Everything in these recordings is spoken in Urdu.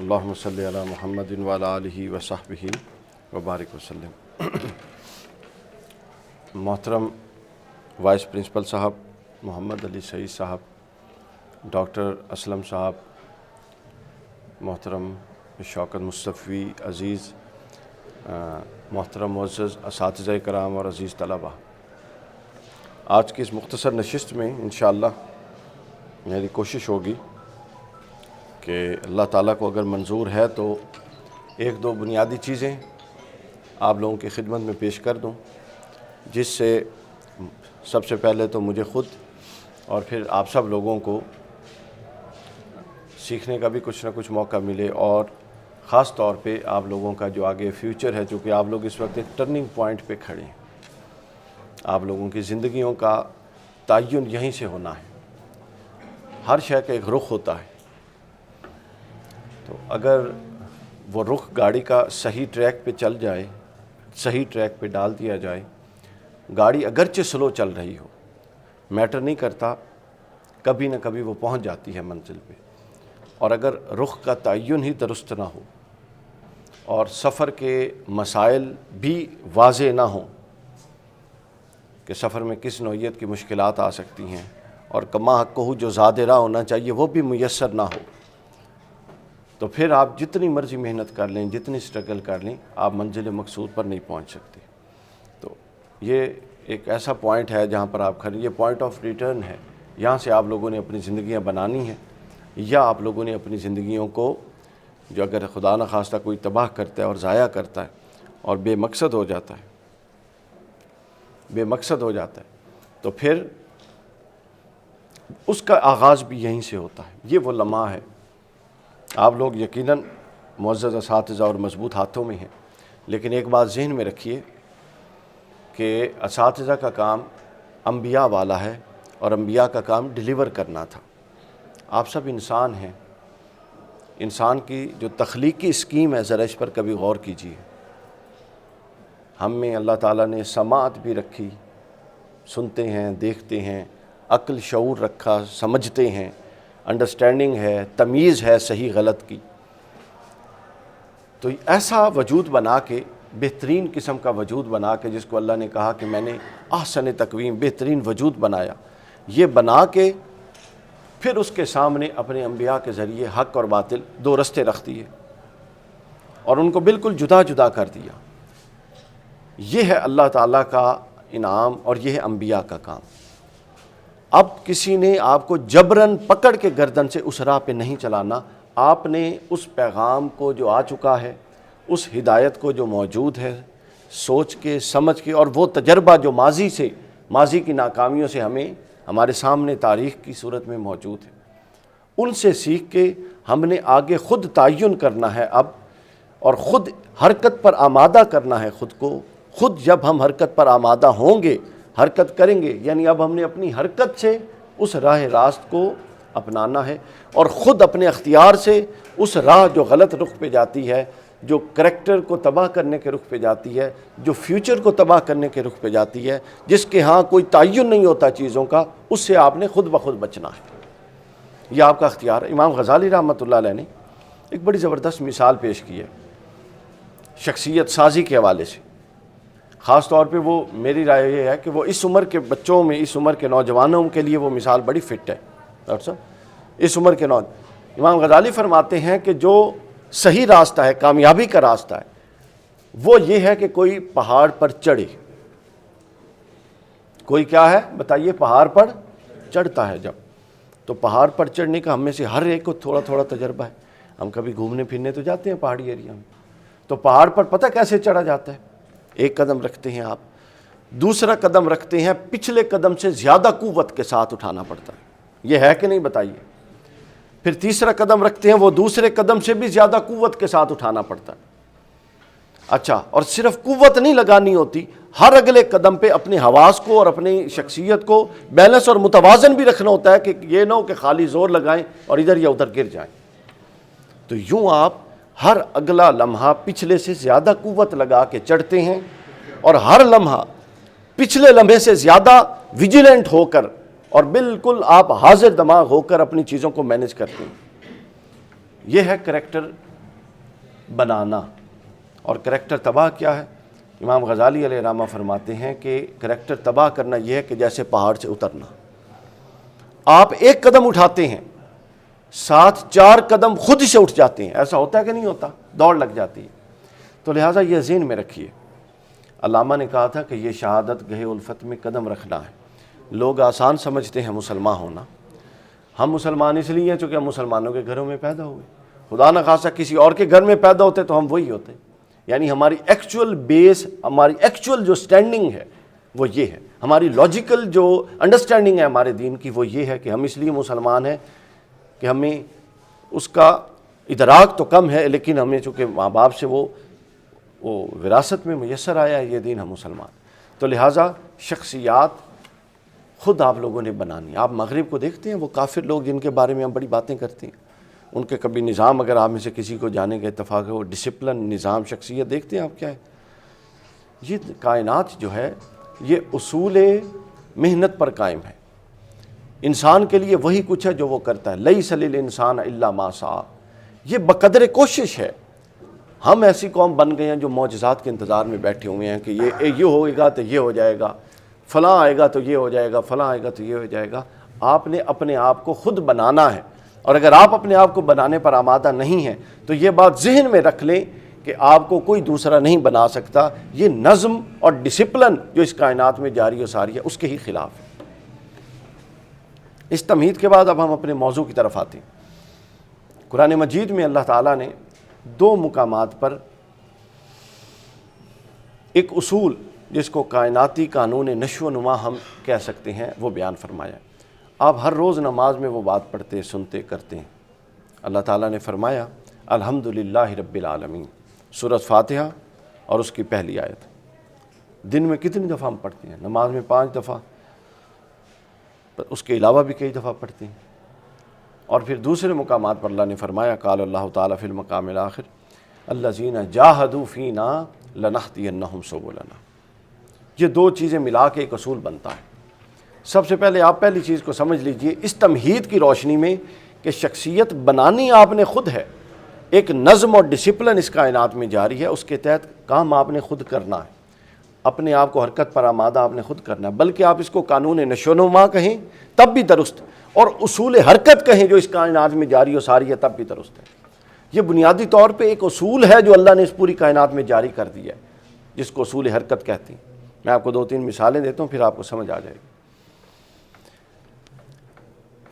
اللہم صلی علی محمد وعلی آلہ وصحبہ وبارک وسلم۔ محترم وائس پرنسپل صاحب محمد علی سعید صاحب، ڈاکٹر اسلم صاحب، محترم شوکت مصطفی عزیز، محترم معزز اساتذہ کرام اور عزیز طلبہ، آج کی اس مختصر نشست میں انشاءاللہ میری کوشش ہوگی کہ اللہ تعالیٰ کو اگر منظور ہے تو ایک دو بنیادی چیزیں آپ لوگوں کی خدمت میں پیش کر دوں، جس سے سب سے پہلے تو مجھے خود اور پھر آپ سب لوگوں کو سیکھنے کا بھی کچھ نہ کچھ موقع ملے، اور خاص طور پہ آپ لوگوں کا جو آگے فیوچر ہے، چونکہ آپ لوگ اس وقت ایک ٹرننگ پوائنٹ پہ کھڑے ہیں، آپ لوگوں کی زندگیوں کا تعین یہیں سے ہونا ہے۔ ہر شے کا ایک رخ ہوتا ہے، تو اگر وہ رخ گاڑی کا صحیح ٹریک پہ چل جائے، صحیح ٹریک پہ ڈال دیا جائے، گاڑی اگرچہ سلو چل رہی ہو، میٹر نہیں کرتا، کبھی نہ کبھی وہ پہنچ جاتی ہے منزل پہ۔ اور اگر رخ کا تعین ہی درست نہ ہو اور سفر کے مسائل بھی واضح نہ ہوں کہ سفر میں کس نوعیت کی مشکلات آ سکتی ہیں، اور کما حق کو جو زاد راہ ہونا چاہیے وہ بھی میسر نہ ہو، تو پھر آپ جتنی مرضی محنت کر لیں، جتنی سٹرگل کر لیں، آپ منزل مقصود پر نہیں پہنچ سکتے۔ تو یہ ایک ایسا پوائنٹ ہے جہاں پر آپ کھڑے، یہ پوائنٹ آف ریٹرن ہے، یہاں سے آپ لوگوں نے اپنی زندگیاں بنانی ہیں، یا آپ لوگوں نے اپنی زندگیوں کو، جو اگر خدا نخواستہ کوئی تباہ کرتا ہے اور ضائع کرتا ہے اور بے مقصد ہو جاتا ہے، تو پھر اس کا آغاز بھی یہیں سے ہوتا ہے۔ یہ وہ لمحہ ہے، آپ لوگ یقیناً معزز اساتذہ اور مضبوط ہاتھوں میں ہیں، لیکن ایک بات ذہن میں رکھیے کہ اساتذہ کا کام انبیاء والا ہے، اور انبیاء کا کام ڈیلیور کرنا تھا۔ آپ سب انسان ہیں، انسان کی جو تخلیقی اسکیم ہے، ذرا اس پر کبھی غور کیجیے۔ ہم میں اللہ تعالیٰ نے سماعت بھی رکھی، سنتے ہیں، دیکھتے ہیں، عقل شعور رکھا، سمجھتے ہیں، انڈرسٹینڈنگ ہے، تمیز ہے صحیح غلط کی۔ تو ایسا وجود بنا کے، بہترین قسم کا وجود بنا کے، جس کو اللہ نے کہا کہ میں نے احسن تقویم، بہترین وجود بنایا، یہ بنا کے پھر اس کے سامنے اپنے انبیاء کے ذریعے حق اور باطل دو رستے رکھ دیے اور ان کو بالکل جدا جدا کر دیا۔ یہ ہے اللہ تعالیٰ کا انعام، اور یہ ہے انبیاء کا کام۔ اب کسی نے آپ کو جبراً پکڑ کے گردن سے اس راہ پہ نہیں چلانا، آپ نے اس پیغام کو جو آ چکا ہے، اس ہدایت کو جو موجود ہے، سوچ کے، سمجھ کے، اور وہ تجربہ جو ماضی کی ناکامیوں سے ہمارے سامنے تاریخ کی صورت میں موجود ہے، ان سے سیکھ کے ہم نے آگے خود تعین کرنا ہے اب، اور خود حرکت پر آمادہ کرنا ہے خود کو۔ خود جب ہم حرکت پر آمادہ ہوں گے، حرکت کریں گے، یعنی اب ہم نے اپنی حرکت سے اس راہ راست کو اپنانا ہے، اور خود اپنے اختیار سے اس راہ جو غلط رخ پہ جاتی ہے، جو کریکٹر کو تباہ کرنے کے رخ پہ جاتی ہے، جو فیوچر کو تباہ کرنے کے رخ پہ جاتی ہے، جس کے ہاں کوئی تعین نہیں ہوتا چیزوں کا، اس سے آپ نے خود بخود بچنا ہے۔ یہ آپ کا اختیار ہے۔ امام غزالی رحمۃ اللہ علیہ نے ایک بڑی زبردست مثال پیش کی ہے شخصیت سازی کے حوالے سے۔ خاص طور پہ وہ، میری رائے یہ ہے کہ وہ اس عمر کے بچوں میں، اس عمر کے نوجوانوں کے لیے وہ مثال بڑی فٹ ہے۔ ڈاکٹر صاحب، اس عمر کے امام غزالی فرماتے ہیں کہ جو صحیح راستہ ہے، کامیابی کا راستہ ہے، وہ یہ ہے کہ کوئی پہاڑ پر چڑھے۔ کوئی کیا ہے بتائیے؟ پہاڑ پر چڑھتا ہے جب، تو پہاڑ پر چڑھنے کا ہم میں سے ہر ایک کو تھوڑا تھوڑا تجربہ ہے۔ ہم کبھی گھومنے پھرنے تو جاتے ہیں پہاڑی ایریا میں، تو پہاڑ پر پتہ کیسے چڑھا جاتا ہے؟ ایک قدم رکھتے ہیں آپ، دوسرا قدم رکھتے ہیں، پچھلے قدم سے زیادہ قوت کے ساتھ اٹھانا پڑتا ہے، یہ ہے کہ نہیں بتائیے؟ پھر تیسرا قدم رکھتے ہیں، وہ دوسرے قدم سے بھی زیادہ قوت کے ساتھ اٹھانا پڑتا ہے۔ اچھا، اور صرف قوت نہیں لگانی ہوتی، ہر اگلے قدم پہ اپنے حواس کو اور اپنی شخصیت کو بیلنس اور متوازن بھی رکھنا ہوتا ہے، کہ یہ نہ ہو کہ خالی زور لگائیں اور ادھر یا ادھر گر جائیں۔ تو یوں آپ ہر اگلا لمحہ پچھلے سے زیادہ قوت لگا کے چڑھتے ہیں، اور ہر لمحہ پچھلے لمحے سے زیادہ ویجیلنٹ ہو کر اور بالکل آپ حاضر دماغ ہو کر اپنی چیزوں کو مینج کرتے ہیں۔ یہ ہے کریکٹر بنانا. اور کریکٹر تباہ کیا ہے؟ امام غزالی علیہ رحمہ فرماتے ہیں کہ کریکٹر تباہ کرنا یہ ہے کہ جیسے پہاڑ سے اترنا. آپ ایک قدم اٹھاتے ہیں، ساتھ 4 قدم خود سے اٹھ جاتے ہیں. ایسا ہوتا ہے کہ نہیں ہوتا؟ دوڑ لگ جاتی ہے. تو لہٰذا یہ ذہن میں رکھیے. علامہ نے کہا تھا کہ یہ شہادت گہے الفت میں قدم رکھنا ہے. لوگ آسان سمجھتے ہیں مسلمان ہونا. ہم مسلمان اس لیے ہیں چونکہ ہم مسلمانوں کے گھروں میں پیدا ہوئے. خدا نہ خواستہ کسی اور کے گھر میں پیدا ہوتے تو ہم وہی ہوتے. یعنی ہماری ایکچول بیس، ہماری ایکچول جو سٹینڈنگ ہے وہ یہ ہے. ہماری لاجیکل جو انڈرسٹینڈنگ ہے ہمارے دین کی وہ یہ ہے کہ ہم اس لیے مسلمان ہیں کہ ہمیں اس کا ادراک تو کم ہے، لیکن ہمیں چونکہ ماں باپ سے وہ وراثت میں میسر آیا ہے یہ دین، ہم مسلمان. تو لہٰذا شخصیات خود آپ لوگوں نے بنانی. آپ مغرب کو دیکھتے ہیں، وہ کافر لوگ جن کے بارے میں ہم بڑی باتیں کرتے ہیں، ان کے کبھی نظام اگر آپ میں سے کسی کو جانے کا اتفاق ہے، وہ ڈسپلن، نظام، شخصیت دیکھتے ہیں آپ کیا ہے. یہ کائنات جو ہے یہ اصول محنت پر قائم ہے. انسان کے لیے وہی کچھ ہے جو وہ کرتا ہے. لیس للانسان الا ما سعی. یہ بقدر کوشش ہے. ہم ایسی قوم بن گئے ہیں جو معجزات کے انتظار میں بیٹھے ہوئے ہیں کہ یہ ہوئے گا تو یہ ہو جائے گا، فلاں آئے گا تو یہ ہو جائے گا، فلاں آئے گا تو یہ ہو جائے گا. آپ نے اپنے آپ کو خود بنانا ہے. اور اگر آپ اپنے آپ کو بنانے پر آمادہ نہیں ہیں تو یہ بات ذہن میں رکھ لیں کہ آپ کو کوئی دوسرا نہیں بنا سکتا. یہ نظم اور ڈسپلن جو اس کائنات میں جاری و ساری ہے اس کے ہی خلاف ہے. اس تمہید کے بعد اب ہم اپنے موضوع کی طرف آتے ہیں. قرآن مجید میں اللہ تعالیٰ نے 2 مقامات پر ایک اصول جس کو کائناتی قانون نشو و نما ہم کہہ سکتے ہیں وہ بیان فرمایا. آپ ہر روز نماز میں وہ بات پڑھتے، سنتے، کرتے ہیں. اللہ تعالیٰ نے فرمایا الحمدللہ رب العالمین، سورۃ فاتحہ اور اس کی پہلی آیت. دن میں کتنی دفعہ ہم پڑھتے ہیں؟ نماز میں 5 دفعہ، اس کے علاوہ بھی کئی دفعہ پڑھتے ہیں. اور پھر دوسرے مقامات پر اللہ نے فرمایا قال اللہ تعالیٰ فی المقام الآخر الذین جاہدوا فینا لنہدینہم سبلنا. یہ 2 چیزیں ملا کے ایک اصول بنتا ہے. سب سے پہلے آپ پہلی چیز کو سمجھ لیجئے اس تمہید کی روشنی میں کہ شخصیت بنانی آپ نے خود ہے. ایک نظم اور ڈسپلن اس کائنات میں جاری ہے، اس کے تحت کام آپ نے خود کرنا ہے. اپنے آپ کو حرکت پر آمادہ آپ نے خود کرنا ہے. بلکہ آپ اس کو قانون نشو و نما کہیں تب بھی درست، اور اصول حرکت کہیں جو اس کائنات میں جاری و ساری ہے تب بھی درست ہے. یہ بنیادی طور پہ ایک اصول ہے جو اللہ نے اس پوری کائنات میں جاری کر دیا ہے، جس کو اصول حرکت کہتے ہیں. میں آپ کو 2-3 مثالیں دیتا ہوں پھر آپ کو سمجھ آ جائے گی.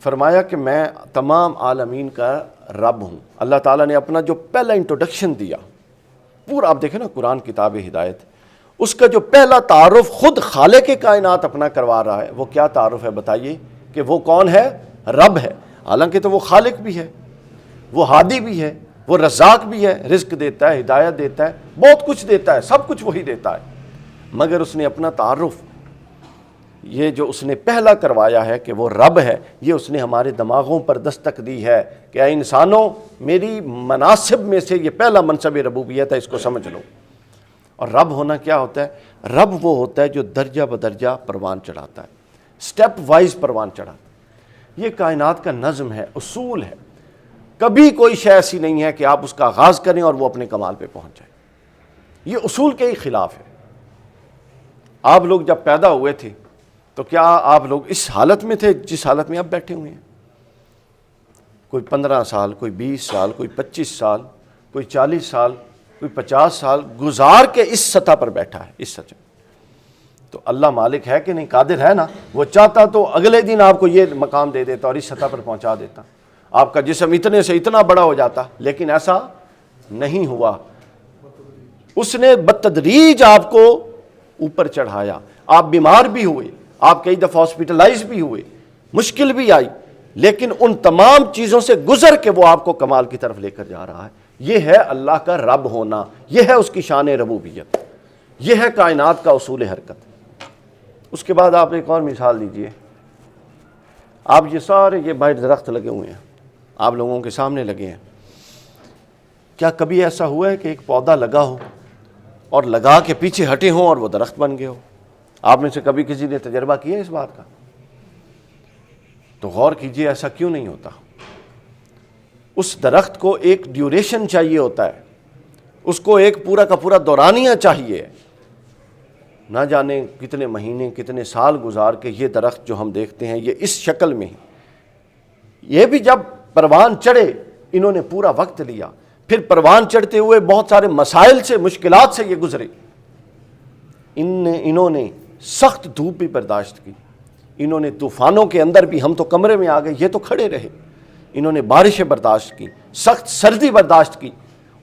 فرمایا کہ میں تمام عالمین کا رب ہوں. اللہ تعالیٰ نے اپنا جو پہلا انٹروڈکشن دیا پورا، آپ دیکھیں نا قرآن کتاب ہدایت، اس کا جو پہلا تعارف خود خالق کائنات اپنا کروا رہا ہے. وہ کیا تعارف ہے بتائیے؟ کہ وہ کون ہے؟ رب ہے. حالانکہ تو وہ خالق بھی ہے، وہ ہادی بھی ہے، وہ رزاق بھی ہے، رزق دیتا ہے، ہدایت دیتا ہے، بہت کچھ دیتا ہے، سب کچھ وہی دیتا ہے. مگر اس نے اپنا تعارف یہ جو اس نے پہلا کروایا ہے کہ وہ رب ہے، یہ اس نے ہمارے دماغوں پر دستک دی ہے کہ اے انسانوں، میری مناصب میں سے یہ پہلا منصب ربوبیت ہے، اس کو سمجھ لو. اور رب ہونا کیا ہوتا ہے؟ رب وہ ہوتا ہے جو درجہ بدرجہ پروان چڑھاتا ہے، سٹیپ وائز پروان چڑھاتا ہے. یہ کائنات کا نظم ہے، اصول ہے. کبھی کوئی شے ایسی نہیں ہے کہ آپ اس کا آغاز کریں اور وہ اپنے کمال پہ پہنچ جائے. یہ اصول کے ہی خلاف ہے. آپ لوگ جب پیدا ہوئے تھے تو کیا آپ لوگ اس حالت میں تھے جس حالت میں آپ بیٹھے ہوئے ہیں؟ کوئی 15 سال، کوئی 20 سال، کوئی 25 سال، کوئی 40 سال، کوئی 50 سال گزار کے اس سطح پر بیٹھا ہے، اس سطح. تو اللہ مالک ہے کہ نہیں؟ قادر ہے نا. وہ چاہتا تو اگلے دن آپ کو یہ مقام دے دیتا اور اس سطح پر پہنچا دیتا. آپ کا جسم اتنے سے اتنا بڑا ہو جاتا، لیکن ایسا نہیں ہوا. اس نے بتدریج آپ کو اوپر چڑھایا. آپ بیمار بھی ہوئے، آپ کئی دفعہ ہاسپٹلائز بھی ہوئے، مشکل بھی آئی، لیکن ان تمام چیزوں سے گزر کے وہ آپ کو کمال کی طرف لے کر جا رہا ہے. یہ ہے اللہ کا رب ہونا، یہ ہے اس کی شان ربوبیت، یہ ہے کائنات کا اصول حرکت. اس کے بعد آپ ایک اور مثال دیجئے. آپ یہ سارے یہ باہر درخت لگے ہوئے ہیں، آپ لوگوں کے سامنے لگے ہیں. کیا کبھی ایسا ہوا ہے کہ ایک پودا لگا ہو اور لگا کے پیچھے ہٹے ہوں اور وہ درخت بن گئے ہو؟ آپ میں سے کبھی کسی نے تجربہ کیا ہے اس بات کا؟ تو غور کیجئے ایسا کیوں نہیں ہوتا. اس درخت کو ایک ڈیوریشن چاہیے ہوتا ہے. اس کو ایک پورا کا پورا دورانیہ چاہیے، نہ جانے کتنے مہینے کتنے سال گزار کے یہ درخت جو ہم دیکھتے ہیں یہ اس شکل میں ہے۔ یہ بھی جب پروان چڑھے انہوں نے پورا وقت لیا، پھر پروان چڑھتے ہوئے بہت سارے مسائل سے مشکلات سے یہ گزرے، انہوں نے سخت دھوپ بھی برداشت کی، انہوں نے طوفانوں کے اندر بھی، ہم تو کمرے میں آ گئے یہ تو کھڑے رہے، انہوں نے بارشیں برداشت کی، سخت سردی برداشت کی،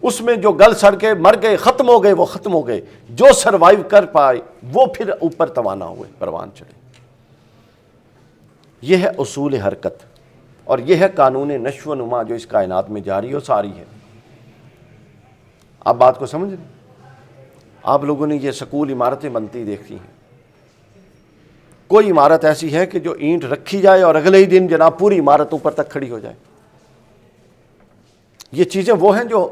اس میں جو گل سڑ کے مر گئے ختم ہو گئے وہ ختم ہو گئے، جو سروائیو کر پائے وہ پھر اوپر توانا ہوئے، پروان چڑھے۔ یہ ہے اصول حرکت اور یہ ہے قانون نشو و نما جو اس کائنات میں جاری و ساری ہے۔ آپ بات کو سمجھ رہے ہیں؟ آپ لوگوں نے یہ سکول عمارتیں بنتی دیکھی ہیں، کوئی عمارت ایسی ہے کہ جو اینٹ رکھی جائے اور اگلے ہی دن جناب پوری عمارت اوپر تک کھڑی ہو جائے؟ یہ چیزیں وہ ہیں جو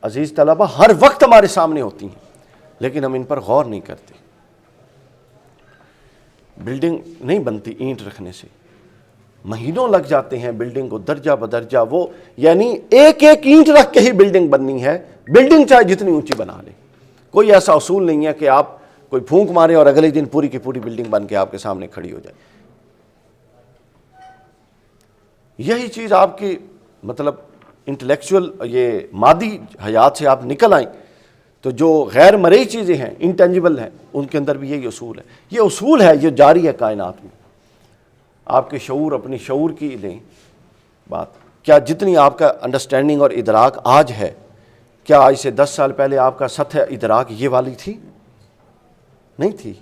عزیز طلبہ ہر وقت ہمارے سامنے ہوتی ہیں، لیکن ہم ان پر غور نہیں کرتے۔ بلڈنگ نہیں بنتی اینٹ رکھنے سے، مہینوں لگ جاتے ہیں بلڈنگ کو درجہ بدرجہ، وہ یعنی ایک ایک اینٹ رکھ کے ہی بلڈنگ بننی ہے، بلڈنگ چاہے جتنی اونچی بنا لے۔ کوئی ایسا اصول نہیں ہے کہ آپ کوئی پھونک مارے اور اگلے دن پوری کی پوری بلڈنگ بن کے آپ کے سامنے کھڑی ہو جائے۔ یہی چیز آپ کی مطلب انٹلیکچول یہ مادی حیات سے آپ نکل آئیں تو جو غیر مرئی چیزیں ہیں، انٹینجیبل ہیں، ان کے اندر بھی یہی اصول ہے۔ یہ اصول ہے یہ جاری ہے کائنات میں۔ آپ کے شعور، اپنی شعور کی لیں بات، کیا جتنی آپ کا انڈرسٹینڈنگ اور ادراک آج ہے، کیا آج سے 10 سال پہلے آپ کا سطح ادراک یہ والی تھی؟ نہیں تھی۔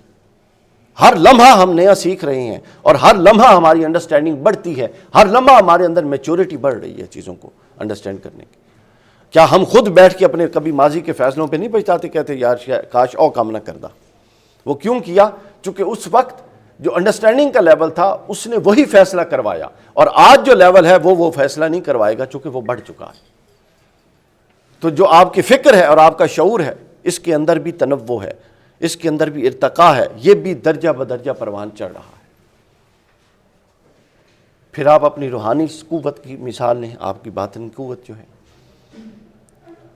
ہر لمحہ ہم نیا سیکھ رہے ہیں اور ہر لمحہ ہماری انڈرسٹینڈنگ بڑھتی ہے، ہر لمحہ ہمارے اندر میچورٹی بڑھ رہی ہے چیزوں کو انڈرسٹینڈ کرنے کی۔ کیا ہم خود بیٹھ کے اپنے کبھی ماضی کے فیصلوں پہ نہیں پچھتاتے، کہتے یار کاش او کام نہ کردا؟ وہ کیوں کیا؟ چونکہ اس وقت جو انڈرسٹینڈنگ کا لیول تھا اس نے وہی فیصلہ کروایا، اور آج جو لیول ہے وہ فیصلہ نہیں کروائے گا چونکہ وہ بڑھ چکا ہے۔ تو جو آپ کی فکر ہے اور آپ کا شعور ہے، اس کے اندر بھی تنوع ہے، اس کے اندر بھی ارتقاء ہے، یہ بھی درجہ بدرجہ پروان چڑھ رہا ہے۔ پھر آپ اپنی روحانی قوت کی مثال لیں، آپ کی باطنی قوت جو ہے،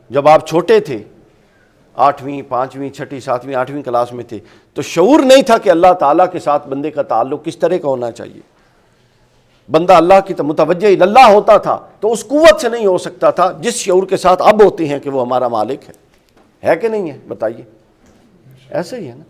جب آپ چھوٹے تھے، 8ویں 5ویں 6ٹھی 7ویں 8ویں کلاس میں تھے، تو شعور نہیں تھا کہ اللہ تعالیٰ کے ساتھ بندے کا تعلق کس طرح کا ہونا چاہیے۔ بندہ اللہ کی متوجہ اللہ ہوتا تھا تو اس قوت سے نہیں ہو سکتا تھا جس شعور کے ساتھ اب ہوتے ہیں کہ وہ ہمارا مالک ہے کہ نہیں ہے؟ بتائیے، ایسے ہی ہے نا۔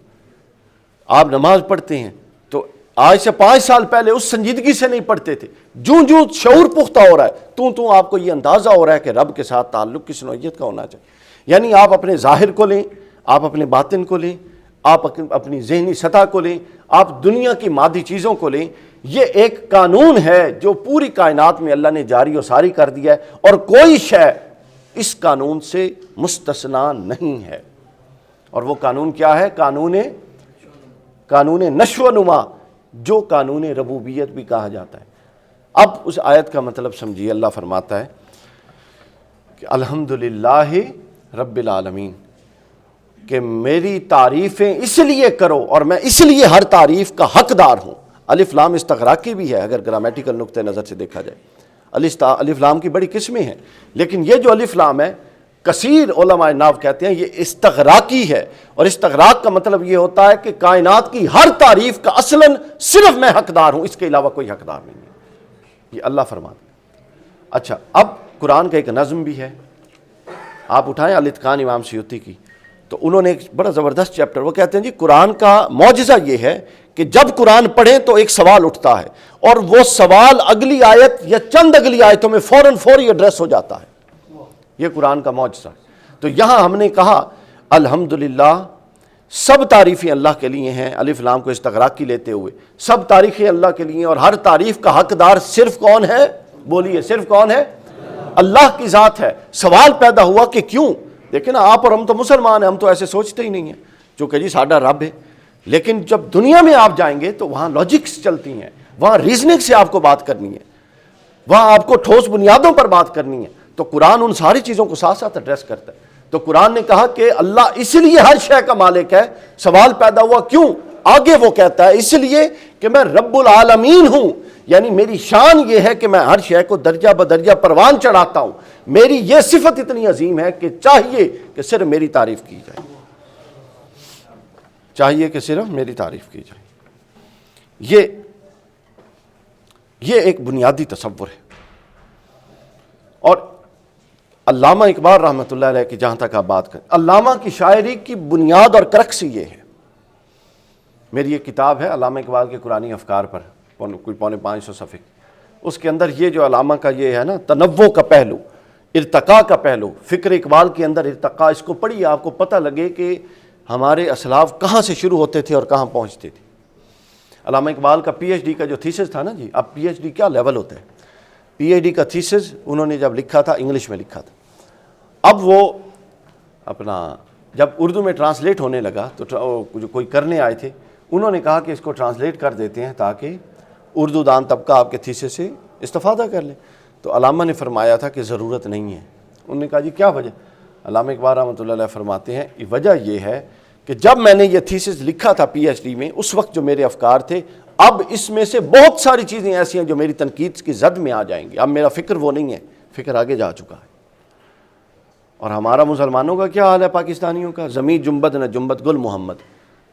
آپ نماز پڑھتے ہیں تو آج سے 5 سال پہلے اس سنجیدگی سے نہیں پڑھتے تھے، جوں شعور پختہ ہو رہا ہے تو آپ کو یہ اندازہ ہو رہا ہے کہ رب کے ساتھ تعلق کس نوعیت کا ہونا چاہیے۔ یعنی آپ اپنے ظاہر کو لیں، آپ اپنے باطن کو لیں، آپ اپنی ذہنی سطح کو لیں، آپ دنیا کی مادی چیزوں کو لیں، یہ ایک قانون ہے جو پوری کائنات میں اللہ نے جاری و ساری کر دیا ہے، اور کوئی شے اس قانون سے مستثنا نہیں ہے۔ اور وہ قانون کیا ہے؟ قانون نشو و نما، جو قانون ربوبیت بھی کہا جاتا ہے۔ اب اس آیت کا مطلب سمجھیے، اللہ فرماتا ہے کہ الحمدللہ رب العالمین، کہ میری تعریفیں اس لیے کرو اور میں اس لیے ہر تعریف کا حقدار ہوں۔ الف لام استغراقی بھی ہے اگر گرامیٹیکل نقطہ نظر سے دیکھا جائے، الف لام کی بڑی قسمیں ہیں، لیکن یہ جو الف لام ہے کثیر علماء نحو کہتے ہیں یہ استغراقی ہے، اور استغراق کا مطلب یہ ہوتا ہے کہ کائنات کی ہر تعریف کا اصلاً صرف میں حقدار ہوں، اس کے علاوہ کوئی حقدار نہیں ہے، یہ اللہ فرماتا ہے۔ اچھا، اب قرآن کا ایک نظم بھی ہے، آپ اٹھائیں الاتقان امام سیوطی کی، تو انہوں نے ایک بڑا زبردست چیپٹر، وہ کہتے ہیں جی قرآن کا معجزہ یہ ہے کہ جب قرآن پڑھیں تو ایک سوال اٹھتا ہے، اور وہ سوال اگلی آیت یا چند اگلی آیتوں میں فوری ایڈریس ہو جاتا ہے، یہ قرآن کا معجزہ ہے۔ تو یہاں ہم نے کہا الحمدللہ، سب تعریفیں اللہ کے لیے ہیں، الف لام کو استغراقی لیتے ہوئے سب تعریفیں اللہ کے لیے، اور ہر تعریف کا حقدار صرف کون ہے؟ بولیے، صرف کون ہے؟ اللہ کی ذات ہے۔ سوال پیدا ہوا کہ کیوں؟ دیکھیں نا، آپ اور ہم تو مسلمان ہیں، ہم تو ایسے سوچتے ہی نہیں ہیں چونکہ جی ساڈا رب ہے، لیکن جب دنیا میں آپ جائیں گے تو وہاں لاجکس چلتی ہیں، وہاں ریزننگ سے آپ کو بات کرنی ہے، وہاں آپ کو ٹھوس بنیادوں پر بات کرنی ہے، تو قرآن ان ساری چیزوں کو ساتھ ساتھ ایڈریس کرتا ہے۔ تو قرآن نے کہا کہ اللہ اس لیے ہر شے کا مالک ہے۔ سوال پیدا ہوا کیوں؟ آگے وہ کہتا ہے اس لیے کہ میں رب العالمین ہوں، یعنی میری شان یہ ہے کہ میں ہر شے کو درجہ بدرجہ پروان چڑھاتا ہوں. میری یہ صفت اتنی عظیم ہے کہ چاہیے کہ صرف میری تعریف کی جائے، چاہیے کہ صرف میری تعریف کی جائے. یہ ایک بنیادی تصور ہے. اور علامہ اقبال رحمۃ اللہ علیہ کی جہاں تک آپ بات کریں، علامہ کی شاعری کی بنیاد اور کرکس یہ ہے. میری ایک کتاب ہے علامہ اقبال کے قرآنی افکار پر، کوئی 450 صفحے. اس کے اندر یہ جو علامہ کا یہ ہے نا تنوع کا پہلو، ارتقاء کا پہلو، فکر اقبال کے اندر ارتقاء، اس کو پڑھیے آپ کو پتہ لگے کہ ہمارے اسلاف کہاں سے شروع ہوتے تھے اور کہاں پہنچتے تھے. علامہ اقبال کا پی ایچ ڈی کا جو تھیسس تھا نا جی، اب پی ایچ ڈی کیا لیول ہوتا ہے. پی ایچ ڈی کا تھیسس انہوں نے جب لکھا تھا انگلش میں لکھا تھا. اب وہ اپنا جب اردو میں ٹرانسلیٹ ہونے لگا تو جو کوئی کرنے آئے تھے انہوں نے کہا کہ اس کو ٹرانسلیٹ کر دیتے ہیں تاکہ اردو دان طبقہ آپ کے تھیسس سے استفادہ کر لیں. تو علامہ نے فرمایا تھا کہ ضرورت نہیں ہے. انہوں نے کہا جی کیا وجہ؟ علامہ اقبال رحمۃ اللہ علیہ فرماتے ہیں وجہ یہ ہے کہ جب میں نے یہ تھیسس لکھا تھا پی ایچ ڈی میں، اس وقت جو میرے افکار تھے، اب اس میں سے بہت ساری چیزیں ایسی ہیں جو میری تنقید کی زد میں آ جائیں گی. اب میرا فکر وہ نہیں ہے، فکر آگے جا چکا ہے. اور ہمارا مسلمانوں کا کیا حال ہے، پاکستانیوں کا؟ زمین جنبد نہ جنبد گل محمد.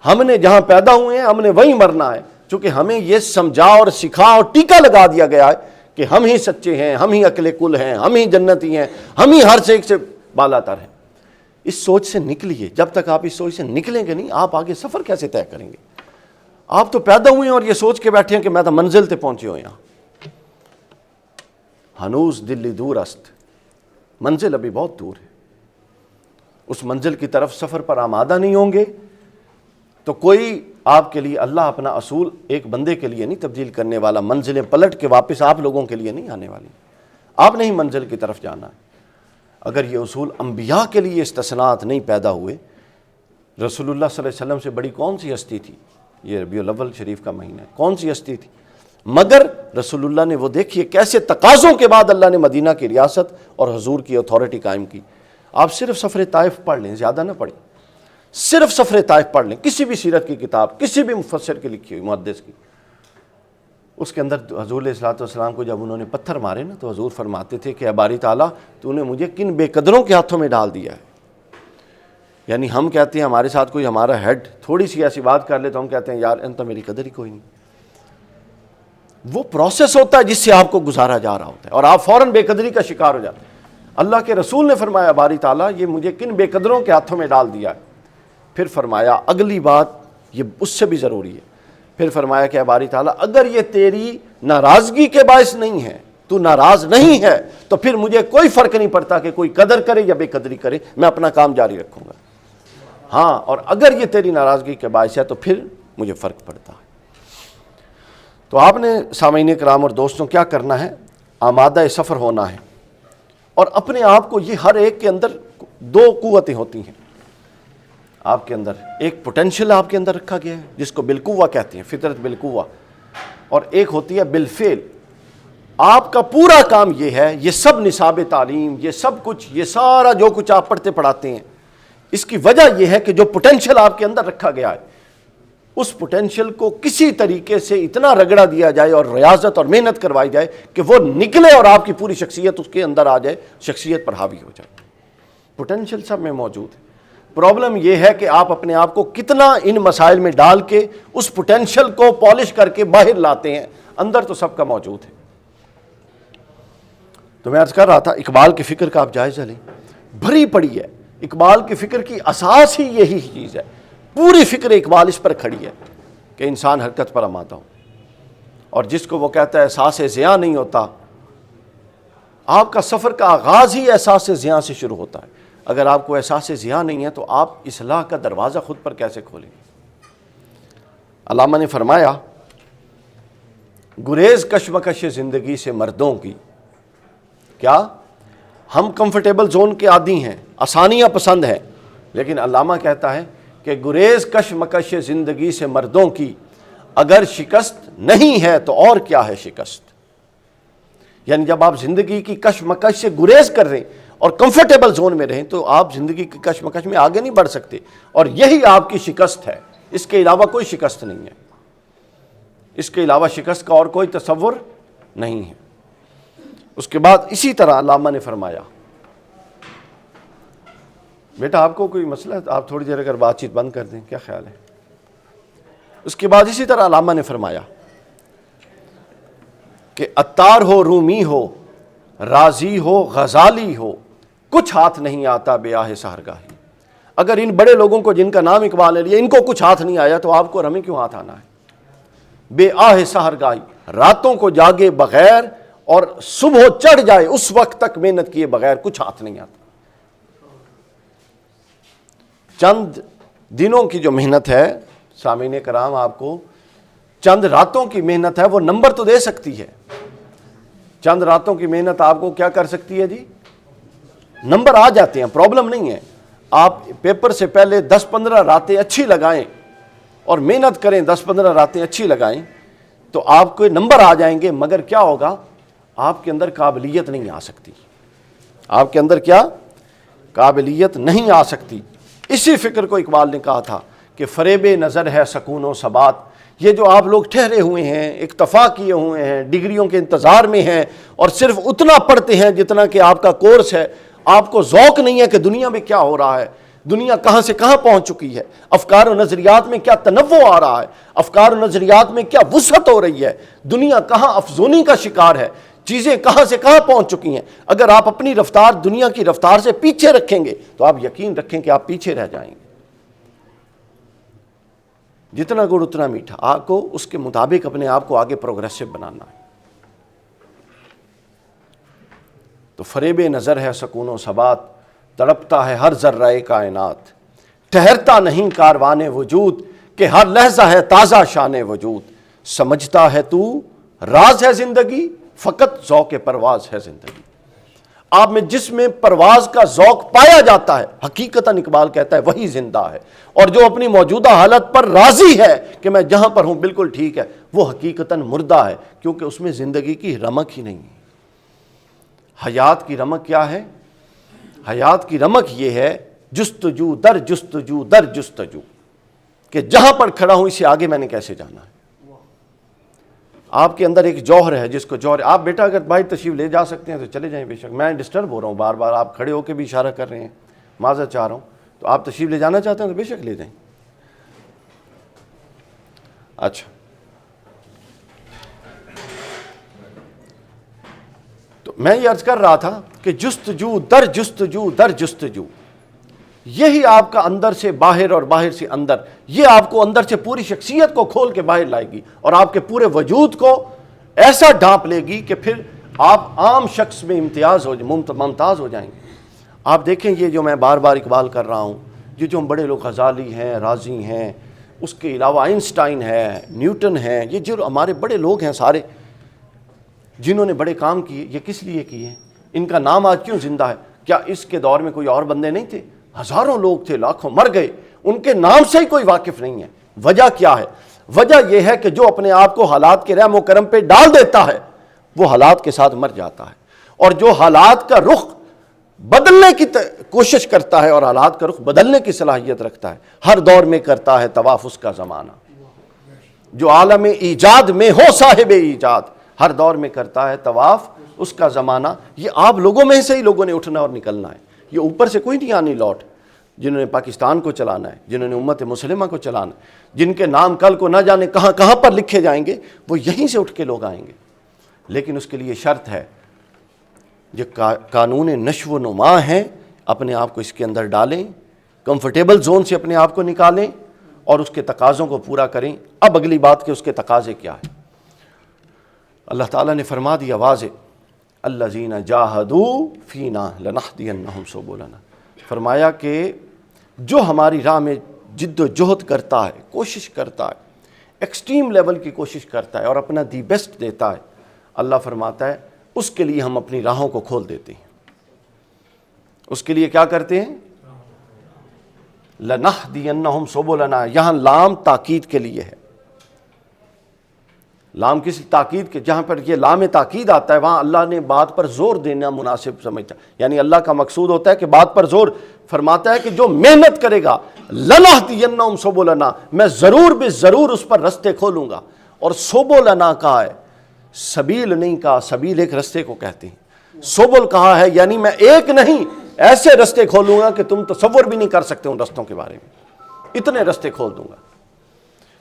ہم نے جہاں پیدا ہوئے ہیں ہم نے وہیں مرنا ہے، چونکہ ہمیں یہ سمجھا اور سکھا اور ٹیکا لگا دیا گیا ہے کہ ہم ہی سچے ہیں، ہم ہی اکل کل ہیں، ہم ہی جنتی ہیں، ہم ہی ہر ایک سے بالا تر ہیں. اس سوچ سے نکلیے. جب تک آپ اس سوچ سے نکلیں گے نہیں، آپ آگے سفر کیسے طے کریں گے؟ آپ تو پیدا ہوئے ہیں اور یہ سوچ کے بیٹھے ہیں کہ میں تو منزل تے پہنچے ہوئے ہیں. ہنوز دلی دور است، منزل ابھی بہت دور ہے. اس منزل کی طرف سفر پر آمادہ نہیں ہوں گے تو کوئی آپ کے لیے اللہ اپنا اصول ایک بندے کے لیے نہیں تبدیل کرنے والا. منزلیں پلٹ کے واپس آپ لوگوں کے لیے نہیں آنے والی. آپ نے ہی منزل کی طرف جانا ہے. اگر یہ اصول انبیاء کے لیے استثناءات نہیں پیدا ہوئے، رسول اللہ صلی اللہ علیہ وسلم سے بڑی کون سی ہستی تھی؟ یہ ربیع الاول شریف کا مہینہ ہے، کون سی ہستی تھی؟ مگر رسول اللہ نے وہ دیکھیے کیسے تقاضوں کے بعد اللہ نے مدینہ کی ریاست اور حضور کی اتھارٹی قائم کی. آپ صرف سفر طائف پڑھ لیں، زیادہ نہ پڑھیں، صرف سفر طائف پڑھ لیں، کسی بھی سیرت کی کتاب، کسی بھی مفسر کی لکھی ہوئی، محدث کی. اس کے اندر حضور علیہ الصلوۃ والسلام کو جب انہوں نے پتھر مارے نا تو حضور فرماتے تھے کہ اے باری تعالیٰ تو نے مجھے کن بے قدروں کے ہاتھوں میں ڈال دیا ہے. یعنی ہم کہتے ہیں ہمارے ساتھ کوئی ہمارا ہیڈ تھوڑی سی ایسی بات کر لے تو ہم کہتے ہیں یار ان تو میری قدر ہی کوئی نہیں. وہ پروسیس ہوتا ہے جس سے آپ کو گزارا جا رہا ہوتا ہے اور آپ فوراً بے قدری کا شکار ہو جاتے ہیں. اللہ کے رسول نے فرمایا باری تعالیٰ یہ مجھے کن بے قدروں کے ہاتھوں میں ڈال دیا ہے. پھر فرمایا اگلی بات یہ اس سے بھی ضروری ہے. پھر فرمایا کہ اے باری تعالیٰ اگر یہ تیری ناراضگی کے باعث نہیں ہے، تو ناراض نہیں ہے، تو پھر مجھے کوئی فرق نہیں پڑتا کہ کوئی قدر کرے یا بے قدری کرے، میں اپنا کام جاری رکھوں گا. ہاں اور اگر یہ تیری ناراضگی کے باعث ہے تو پھر مجھے فرق پڑتا ہے. تو آپ نے سامعین کرام اور دوستوں کیا کرنا ہے؟ آمادہ سفر ہونا ہے. اور اپنے آپ کو یہ ہر ایک کے اندر دو قوتیں ہوتی ہیں. آپ کے اندر ایک پوٹینشل آپ کے اندر رکھا گیا ہے جس کو بالقوہ کہتے ہیں، فطرت بالقوہ، اور ایک ہوتی ہے بالفعل. آپ کا پورا کام یہ ہے، یہ سب نصاب تعلیم، یہ سب کچھ، یہ سارا جو کچھ آپ پڑھتے پڑھاتے ہیں، اس کی وجہ یہ ہے کہ جو پوٹینشل آپ کے اندر رکھا گیا ہے اس پوٹینشل کو کسی طریقے سے اتنا رگڑا دیا جائے اور ریاضت اور محنت کروائی جائے کہ وہ نکلے اور آپ کی پوری شخصیت اس کے اندر آ جائے، شخصیت پر حاوی ہو جائے. پوٹینشل سب میں موجود ہے. پرابلم یہ ہے کہ آپ اپنے آپ کو کتنا ان مسائل میں ڈال کے اس پوٹینشل کو پالش کر کے باہر لاتے ہیں. اندر تو سب کا موجود ہے. تو میں عرض کر رہا تھا اقبال کی فکر کا آپ جائزہ لیں، بھری پڑی ہے. اقبال کی فکر کی اساس ہی یہی چیز ہے. پوری فکر اقبال اس پر کھڑی ہے کہ انسان حرکت پر آمادہ ہو. اور جس کو وہ کہتا ہے احساس زیاں نہیں ہوتا، آپ کا سفر کا آغاز ہی احساس زیاں سے شروع ہوتا ہے. اگر آپ کو احساس زیاں نہیں ہے تو آپ اصلاح کا دروازہ خود پر کیسے کھولیں گے؟ علامہ نے فرمایا گریز کشمکش زندگی سے مردوں کی، کیا ہم کمفرٹیبل زون کے عادی ہیں، آسانیاں پسند ہیں، لیکن علامہ کہتا ہے کہ گریز کشمکش زندگی سے مردوں کی اگر شکست نہیں ہے تو اور کیا ہے شکست. یعنی جب آپ زندگی کی کشمکش سے گریز کر رہے ہیں اور کمفرٹیبل زون میں رہیں تو آپ زندگی کی کشمکش میں آگے نہیں بڑھ سکتے، اور یہی آپ کی شکست ہے، اس کے علاوہ کوئی شکست نہیں ہے. اس کے علاوہ شکست کا اور کوئی تصور نہیں ہے۔ اس کے بعد اسی طرح علامہ نے فرمایا، بیٹا آپ کو کوئی مسئلہ ہے؟ آپ تھوڑی دیر اگر بات چیت بند کر دیں، کیا خیال ہے؟ اس کے بعد اسی طرح علامہ نے فرمایا کہ عطار ہو، رومی ہو، رازی ہو، غزالی ہو، کچھ ہاتھ نہیں آتا بے آہ سحرگاہی۔ اگر ان بڑے لوگوں کو جن کا نام اقبال نے لیا ان کو کچھ ہاتھ نہیں آیا تو آپ کو اور ہمیں کیوں ہاتھ آنا ہے؟ بے آہ سحرگاہی، راتوں کو جاگے بغیر اور صبح چڑھ جائے اس وقت تک محنت کیے بغیر کچھ ہاتھ نہیں آتا۔ چند دنوں کی جو محنت ہے سامعین کرام، آپ کو چند راتوں کی محنت ہے وہ نمبر تو دے سکتی ہے۔ چند راتوں کی محنت آپ کو کیا کر سکتی ہے جی؟ نمبر آ جاتے ہیں، پرابلم نہیں ہے۔ آپ پیپر سے پہلے 10-15 راتیں اچھی لگائیں اور محنت کریں، 10-15 راتیں اچھی لگائیں تو آپ کو نمبر آ جائیں گے، مگر کیا ہوگا؟ آپ کے اندر قابلیت نہیں آ سکتی۔ آپ کے اندر کیا؟ قابلیت نہیں آ سکتی۔ اسی فکر کو اقبال نے کہا تھا کہ فریب نظر ہے سکون و ثبات۔ یہ جو آپ لوگ ٹھہرے ہوئے ہیں، اکتفا کیے ہوئے ہیں، ڈگریوں کے انتظار میں ہیں اور صرف اتنا پڑھتے ہیں جتنا کہ آپ کا کورس ہے، آپ کو ذوق نہیں ہے کہ دنیا میں کیا ہو رہا ہے، دنیا کہاں سے کہاں پہنچ چکی ہے، افکار و نظریات میں کیا تنوع آ رہا ہے، افکار و نظریات میں کیا وسعت ہو رہی ہے، دنیا کہاں افزونی کا شکار ہے، چیزیں کہاں سے کہاں پہنچ چکی ہیں۔ اگر آپ اپنی رفتار دنیا کی رفتار سے پیچھے رکھیں گے تو آپ یقین رکھیں کہ آپ پیچھے رہ جائیں گے۔ جتنا گڑ اتنا میٹھا، آپ کو اس کے مطابق اپنے آپ کو آگے پروگریسو بنانا ہے۔ تو فریب نظر ہے سکون و ثبات، تڑپتا ہے ہر ذرہ کائنات، ٹھہرتا نہیں کاروان وجود کہ ہر لحظہ ہے تازہ شان وجود، سمجھتا ہے تو راز ہے زندگی فقط ذوق پرواز ہے زندگی۔ آپ میں جس میں پرواز کا ذوق پایا جاتا ہے، حقیقتاً اقبال کہتا ہے وہی زندہ ہے، اور جو اپنی موجودہ حالت پر راضی ہے کہ میں جہاں پر ہوں بالکل ٹھیک ہے، وہ حقیقتاً مردہ ہے، کیونکہ اس میں زندگی کی رمق ہی نہیں ہے۔ حیات کی رمق کیا ہے؟ حیات کی رمق یہ ہے جستجو در جستجو در جستجو، کہ جہاں پر کھڑا ہوں اس سے آگے میں نے کیسے جانا ہے۔ آپ کے اندر ایک جوہر ہے جس کو جوہر، آپ بیٹا اگر بھائی تشریف لے جا سکتے ہیں تو چلے جائیں، بے شک میں ڈسٹرب ہو رہا ہوں بار بار، آپ کھڑے ہو کے بھی اشارہ کر رہے ہیں، معذرت چاہ رہا ہوں، تو آپ تشریف لے جانا چاہتے ہیں تو بے شک لے جائیں۔ اچھا، تو میں یہ عرض کر رہا تھا کہ جستجو در جستجو در جستجو، یہی آپ کا اندر سے باہر اور باہر سے اندر، یہ آپ کو اندر سے پوری شخصیت کو کھول کے باہر لائے گی اور آپ کے پورے وجود کو ایسا ڈھانپ لے گی کہ پھر آپ عام شخص میں ممتاز ہو جائیں گے۔ آپ دیکھیں یہ جو میں بار بار اقبال کر رہا ہوں، یہ جو بڑے لوگ غزالی ہیں، رازی ہیں، اس کے علاوہ آئنسٹائن ہے، نیوٹن ہے، یہ جو ہمارے بڑے لوگ ہیں سارے جنہوں نے بڑے کام کیے، یہ کس لیے کیے ہیں؟ ان کا نام آج کیوں زندہ ہے؟ کیا اس کے دور میں کوئی اور بندے نہیں تھے؟ ہزاروں لوگ تھے، لاکھوں مر گئے، ان کے نام سے ہی کوئی واقف نہیں ہے۔ وجہ کیا ہے؟ وجہ یہ ہے کہ جو اپنے آپ کو حالات کے رحم و کرم پہ ڈال دیتا ہے وہ حالات کے ساتھ مر جاتا ہے، اور جو حالات کا رخ بدلنے کی کوشش کرتا ہے اور حالات کا رخ بدلنے کی صلاحیت رکھتا ہے، ہر دور میں کرتا ہے طواف اس کا زمانہ۔ جو عالم ایجاد میں ہو صاحب ایجاد، ہر دور میں کرتا ہے طواف اس کا زمانہ۔ یہ آپ لوگوں میں سے ہی لوگوں نے اٹھنا اور نکلنا ہے، یہ اوپر سے کوئی نہیں آنی لوٹ۔ جنہوں نے پاکستان کو چلانا ہے، جنہوں نے امت مسلمہ کو چلانا ہے، جن کے نام کل کو نہ جانے کہاں کہاں پر لکھے جائیں گے، وہ یہیں سے اٹھ کے لوگ آئیں گے۔ لیکن اس کے لیے شرط ہے، جو قانون نشو و نما ہیں اپنے آپ کو اس کے اندر ڈالیں، کمفرٹیبل زون سے اپنے آپ کو نکالیں اور اس کے تقاضوں کو پورا کریں۔ اب اگلی بات کہ اس کے تقاضے کیا ہے؟ اللہ تعالیٰ نے فرما دیا واضح، الذین جاہدوا فینا لنہدینہم سبلنا، فرمایا کہ جو ہماری راہ میں جد و جہد کرتا ہے، کوشش کرتا ہے، ایکسٹریم لیول کی کوشش کرتا ہے اور اپنا دی بیسٹ دیتا ہے، اللہ فرماتا ہے اس کے لیے ہم اپنی راہوں کو کھول دیتے ہیں۔ اس کے لیے کیا کرتے ہیں؟ لنہدینہم سبلنا، یہاں لام تاکید کے لیے ہے۔ لام کس تاکید کے؟ جہاں پر یہ لام تاکید آتا ہے وہاں اللہ نے بات پر زور دینا مناسب سمجھتا ہے، یعنی اللہ کا مقصود ہوتا ہے کہ بات پر زور فرماتا ہے کہ جو محنت کرے گا لنہدینہم سبلنا، میں ضرور بے ضرور اس پر رستے کھولوں گا اور سبلنا کہا ہے، سبیل نہیں کہا، سبیل ایک رستے کو کہتے ہیں، سبل کہا ہے یعنی میں ایک نہیں ایسے رستے کھولوں گا کہ تم تصور بھی نہیں کر سکتے ان رستوں کے بارے میں، اتنے رستے کھول دوں گا۔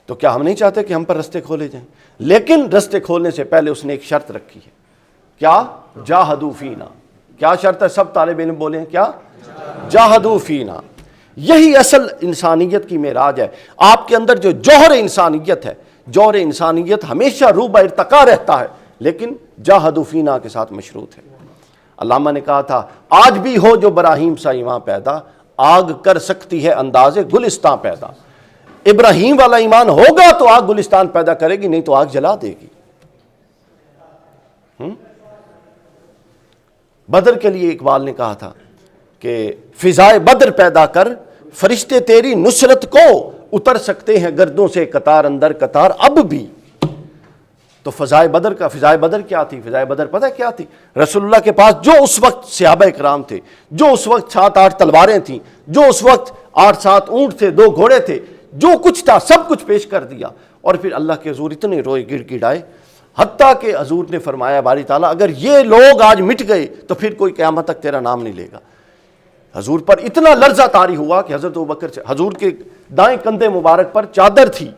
تو کیا ہم نہیں چاہتے کہ ہم پر رستے کھولے جائیں؟ لیکن رستے کھولنے سے پہلے اس نے ایک شرط رکھی ہے، کیا؟ جاہدوا فینا۔ کیا شرط ہے؟ سب طالب علم بولیں کیا؟ جاہدوا فینا۔ یہی اصل انسانیت کی معراج ہے۔ آپ کے اندر جو جوہر انسانیت ہے، جوہر انسانیت ہمیشہ روبہ ارتقا رہتا ہے، لیکن جاہدوا فینا کے ساتھ مشروط ہے۔ علامہ نے کہا تھا آج بھی ہو جو براہیم سا ایمان پیدا، آگ کر سکتی ہے انداز گلستان پیدا۔ ابراہیم والا ایمان ہوگا تو آگ گلستان پیدا کرے گی، نہیں تو آگ جلا دے گی۔ بدر کے لیے اقبال نے کہا تھا کہ فضائے بدر پیدا کر، فرشتے تیری نصرت کو اتر سکتے ہیں گردوں سے قطار اندر قطار اب بھی۔ تو فضائے بدر کیا تھی؟ فضائے بدر پتہ کیا تھی؟ رسول اللہ کے پاس جو اس وقت صحابہ اکرام تھے، جو اس وقت 7-8 تلواریں تھیں، جو اس وقت 8-7 اونٹ تھے، 2 گھوڑے تھے، جو کچھ تھا سب کچھ پیش کر دیا، اور پھر اللہ کے حضور اتنے روئے گڑ گڑائے، حتیٰ کہ حضور نے فرمایا باری تعالیٰ اگر یہ لوگ آج مٹ گئے تو پھر کوئی قیامت تک تیرا نام نہیں لے گا۔ حضور پر اتنا لرزہ طاری ہوا کہ حضرت ابوبکر سے، حضور کے دائیں کندھے مبارک پر چادر تھی،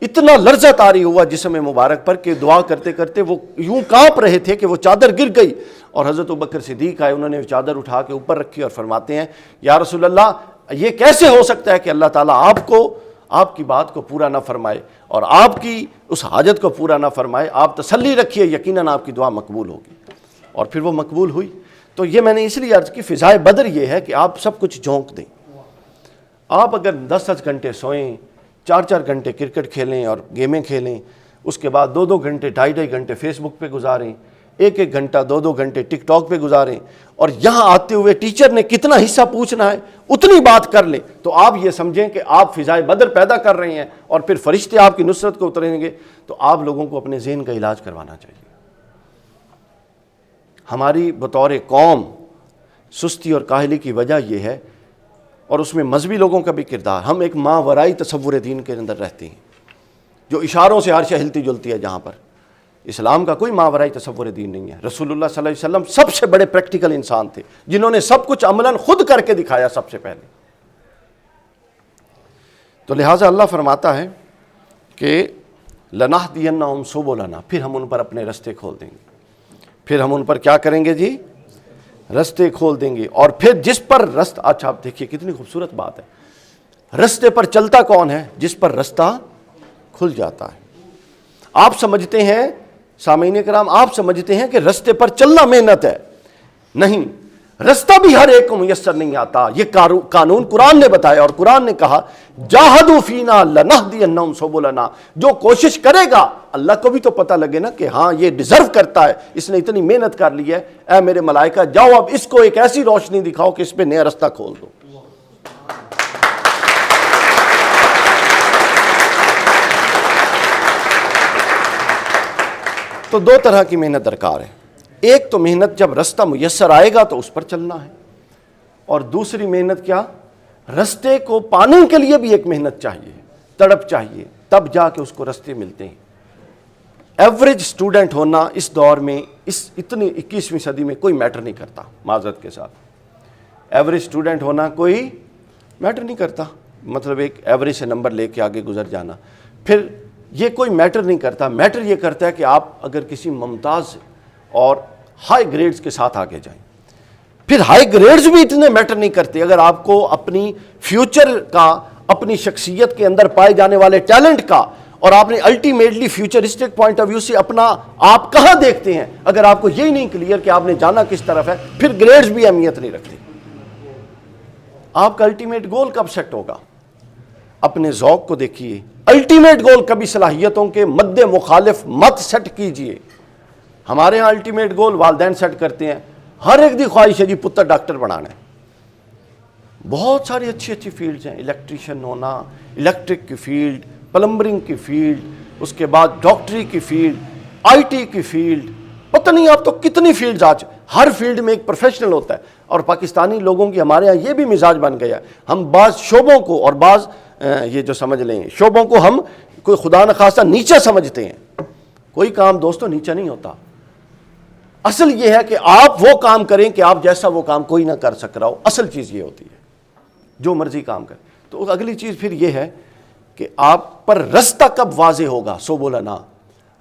اتنا لرزہ طاری ہوا جسم مبارک پر کہ دعا کرتے کرتے وہ یوں کانپ رہے تھے کہ وہ چادر گر گئی، اور حضرت ابوبکر صدیق آئے، انہوں نے چادر اٹھا کے اوپر رکھی اور فرماتے ہیں یا رسول اللہ یہ کیسے ہو سکتا ہے کہ اللہ تعالیٰ آپ کی بات کو پورا نہ فرمائے اور آپ کی اس حاجت کو پورا نہ فرمائے، آپ تسلی رکھیے یقیناً آپ کی دعا مقبول ہوگی۔ اور پھر وہ مقبول ہوئی۔ تو یہ میں نے اس لیے عرض کی فضائے بدر یہ ہے کہ آپ سب کچھ جھونک دیں۔ آپ اگر 10 گھنٹے سوئیں، 4 گھنٹے کرکٹ کھیلیں اور گیمیں کھیلیں، اس کے بعد 2 گھنٹے 2.5 گھنٹے فیس بک پہ گزاریں، 1 گھنٹہ 2 گھنٹے ٹک ٹاک پہ گزاریں، اور یہاں آتے ہوئے ٹیچر نے کتنا حصہ پوچھنا ہے اتنی بات کر لیں، تو آپ یہ سمجھیں کہ آپ فضائے بدر پیدا کر رہے ہیں اور پھر فرشتے آپ کی نصرت کو اتریں گے۔ تو آپ لوگوں کو اپنے ذہن کا علاج کروانا چاہیے۔ ہماری بطور قوم سستی اور کاہلی کی وجہ یہ ہے، اور اس میں مذہبی لوگوں کا بھی کردار، ہم ایک ماورائی تصور دین کے اندر رہتے ہیں، جو اشاروں سے ہر شے ہلتی جلتی ہے، جہاں پر اسلام کا کوئی ماورائی تصور دین نہیں ہے۔ رسول اللہ صلی اللہ علیہ وسلم سب سے بڑے پریکٹیکل انسان تھے، جنہوں نے سب کچھ عملاً خود کر کے دکھایا سب سے پہلے۔ تو لہٰذا اللہ فرماتا ہے کہ لَنَهْدِيَنَّهُمْ سُبُلَنَا، پھر ہم ان پر اپنے رستے کھول دیں گے، پھر ہم ان پر کیا کریں گے جی؟ رستے کھول دیں گے۔ اور پھر جس پر رستہ، اچھا آپ دیکھیے کتنی خوبصورت بات ہے، رستے پر چلتا کون ہے؟ جس پر رستہ کھل جاتا ہے۔ آپ سمجھتے ہیں سامعین کرام، آپ سمجھتے ہیں کہ رستے پر چلنا محنت ہے، نہیں، رستہ بھی ہر ایک کو میسر نہیں آتا۔ یہ قانون قرآن نے بتایا، اور قرآن نے کہا جاہدوا فینا لنہدینہم سبلنا، جو کوشش کرے گا، اللہ کو بھی تو پتہ لگے نا کہ ہاں یہ ڈیزرو کرتا ہے، اس نے اتنی محنت کر لی ہے، اے میرے ملائکہ جاؤ اب اس کو ایک ایسی روشنی دکھاؤ کہ اس پہ نیا رستہ کھول دو۔ تو 2 طرح کی محنت درکار ہے، ایک تو محنت جب رستہ میسر آئے گا تو اس پر چلنا ہے، اور دوسری محنت کیا؟ رستے کو پانے کے لیے بھی ایک محنت چاہیے، تڑپ چاہیے، تب جا کے اس کو رستے ملتے ہیں۔ ایوریج اسٹوڈنٹ ہونا اس دور میں، اس اتنی 21ویں صدی میں کوئی میٹر نہیں کرتا، معذرت کے ساتھ ایوریج اسٹوڈنٹ ہونا کوئی میٹر نہیں کرتا، مطلب ایک ایوریج سے نمبر لے کے آگے گزر جانا، پھر یہ کوئی میٹر نہیں کرتا۔ میٹر یہ کرتا ہے کہ آپ اگر کسی ممتاز اور ہائی گریڈز کے ساتھ آگے جائیں، پھر ہائی گریڈز بھی اتنے میٹر نہیں کرتے اگر آپ کو اپنی فیوچر کا، اپنی شخصیت کے اندر پائے جانے والے ٹیلنٹ کا، اور آپ نے ultimately futuristic point of view سے اپنا آپ کہاں دیکھتے ہیں، اگر آپ کو یہی نہیں کلیئر کہ آپ نے جانا کس طرف ہے، پھر گریڈز بھی اہمیت نہیں رکھتے۔ آپ کا الٹیمیٹ گول کب سیٹ ہوگا؟ اپنے ذوق کو دیکھیے، الٹیمیٹ گول کبھی صلاحیتوں کے مد مخالف مت سیٹ کیجئے۔ ہمارے ہاں الٹیمیٹ گول والدین سیٹ کرتے ہیں، ہر ایک دی خواہش ہے جی پتر ڈاکٹر بنانا ہے۔ بہت ساری اچھی اچھی فیلڈز ہیں، الیکٹریشین ہونا، الیکٹرک کی فیلڈ، پلمبرنگ کی فیلڈ، اس کے بعد ڈاکٹری کی فیلڈ، آئی ٹی کی فیلڈ، پتہ نہیں آپ تو کتنی فیلڈز آج، ہر فیلڈ میں ایک پروفیشنل ہوتا ہے۔ اور پاکستانی لوگوں کی ہمارے ہاں یہ بھی مزاج بن گیا ہے، ہم بعض شعبوں کو اور بعض یہ جو سمجھ لیں شعبوں کو ہم کوئی خدا نخواستہ نیچا سمجھتے ہیں. کوئی کام دوستو نیچا نہیں ہوتا. اصل یہ ہے کہ آپ وہ کام کریں کہ آپ جیسا وہ کام کوئی نہ کر سک رہا ہو. اصل چیز یہ ہوتی ہے جو مرضی کام کریں. تو اگلی چیز پھر یہ ہے کہ آپ پر رستہ کب واضح ہوگا. سبل لنا،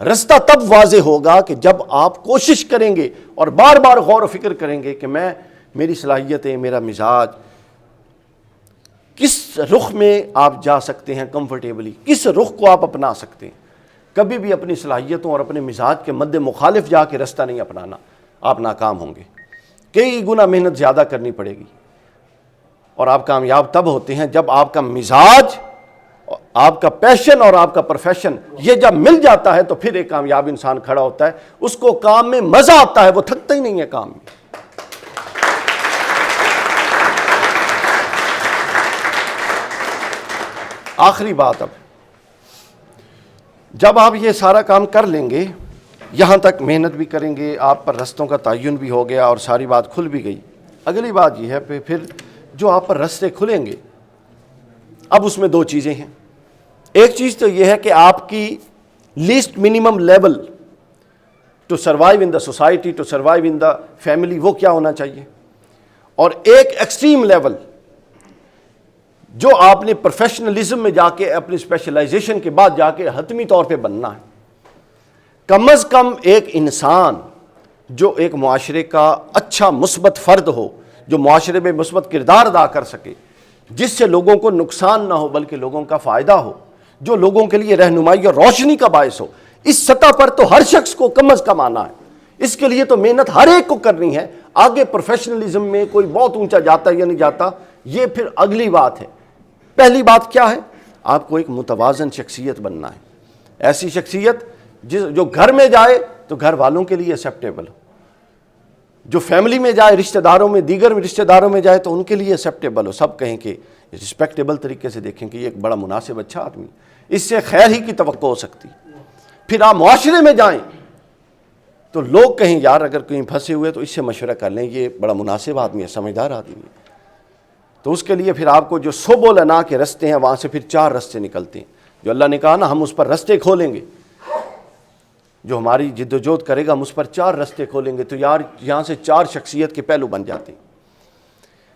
رستہ تب واضح ہوگا کہ جب آپ کوشش کریں گے اور بار بار غور و فکر کریں گے کہ میری صلاحیتیں، میرا مزاج کس رخ میں آپ جا سکتے ہیں کمفرٹیبلی، کس رخ کو آپ اپنا سکتے ہیں. کبھی بھی اپنی صلاحیتوں اور اپنے مزاج کے مد مخالف جا کے رستہ نہیں اپنانا، آپ ناکام ہوں گے. کئی گنا محنت زیادہ کرنی پڑے گی اور آپ کامیاب تب ہوتے ہیں جب آپ کا مزاج، آپ کا پیشن اور آپ کا پروفیشن یہ جب مل جاتا ہے تو پھر ایک کامیاب انسان کھڑا ہوتا ہے. اس کو کام میں مزہ آتا ہے، وہ تھکتا ہی نہیں ہے کام میں. آخری بات، اب جب آپ یہ سارا کام کر لیں گے، یہاں تک محنت بھی کریں گے، آپ پر رستوں کا تعین بھی ہو گیا اور ساری بات کھل بھی گئی. اگلی بات یہ ہے پھر جو آپ پر رستے کھلیں گے، اب اس میں دو چیزیں ہیں. ایک چیز تو یہ ہے کہ آپ کی least minimum level to survive in the society, to survive in the family, وہ کیا ہونا چاہیے. اور ایک ایکسٹریم لیول جو آپ نے پروفیشنلزم میں جا کے اپنی اسپیشلائزیشن کے بعد جا کے حتمی طور پہ بننا ہے. کم از کم ایک انسان جو ایک معاشرے کا اچھا مثبت فرد ہو، جو معاشرے میں مثبت کردار ادا کر سکے، جس سے لوگوں کو نقصان نہ ہو بلکہ لوگوں کا فائدہ ہو، جو لوگوں کے لیے رہنمائی اور روشنی کا باعث ہو. اس سطح پر تو ہر شخص کو کم از کم آنا ہے. اس کے لیے تو محنت ہر ایک کو کرنی ہے. آگے پروفیشنلزم میں کوئی بہت اونچا جاتا ہے یا نہیں جاتا، یہ پھر اگلی بات ہے. پہلی بات کیا ہے؟ آپ کو ایک متوازن شخصیت بننا ہے. ایسی شخصیت جو گھر میں جائے تو گھر والوں کے لیے ایکسیپٹیبل ہو، جو فیملی میں جائے، رشتہ داروں میں، دیگر رشتہ داروں میں جائے تو ان کے لیے ایکسیپٹیبل ہو. سب کہیں کہ رسپیکٹیبل طریقے سے دیکھیں کہ یہ ایک بڑا مناسب اچھا آدمی، اس سے خیر ہی کی توقع ہو سکتی. پھر آپ معاشرے میں جائیں تو لوگ کہیں یار اگر کہیں پھنسے ہوئے تو اس سے مشورہ کر لیں، یہ بڑا مناسب آدمی ہے، سمجھدار آدمی ہے. تو اس کے لیے پھر آپ کو جو سبل لنا کے رستے ہیں، وہاں سے پھر 4 رستے نکلتے ہیں جو اللہ نے کہا نا ہم اس پر رستے کھولیں گے. جو ہماری جد و جہد کرے گا ہم اس پر 4 رستے کھولیں گے. تو یار یہاں سے 4 شخصیت کے پہلو بن جاتے ہیں.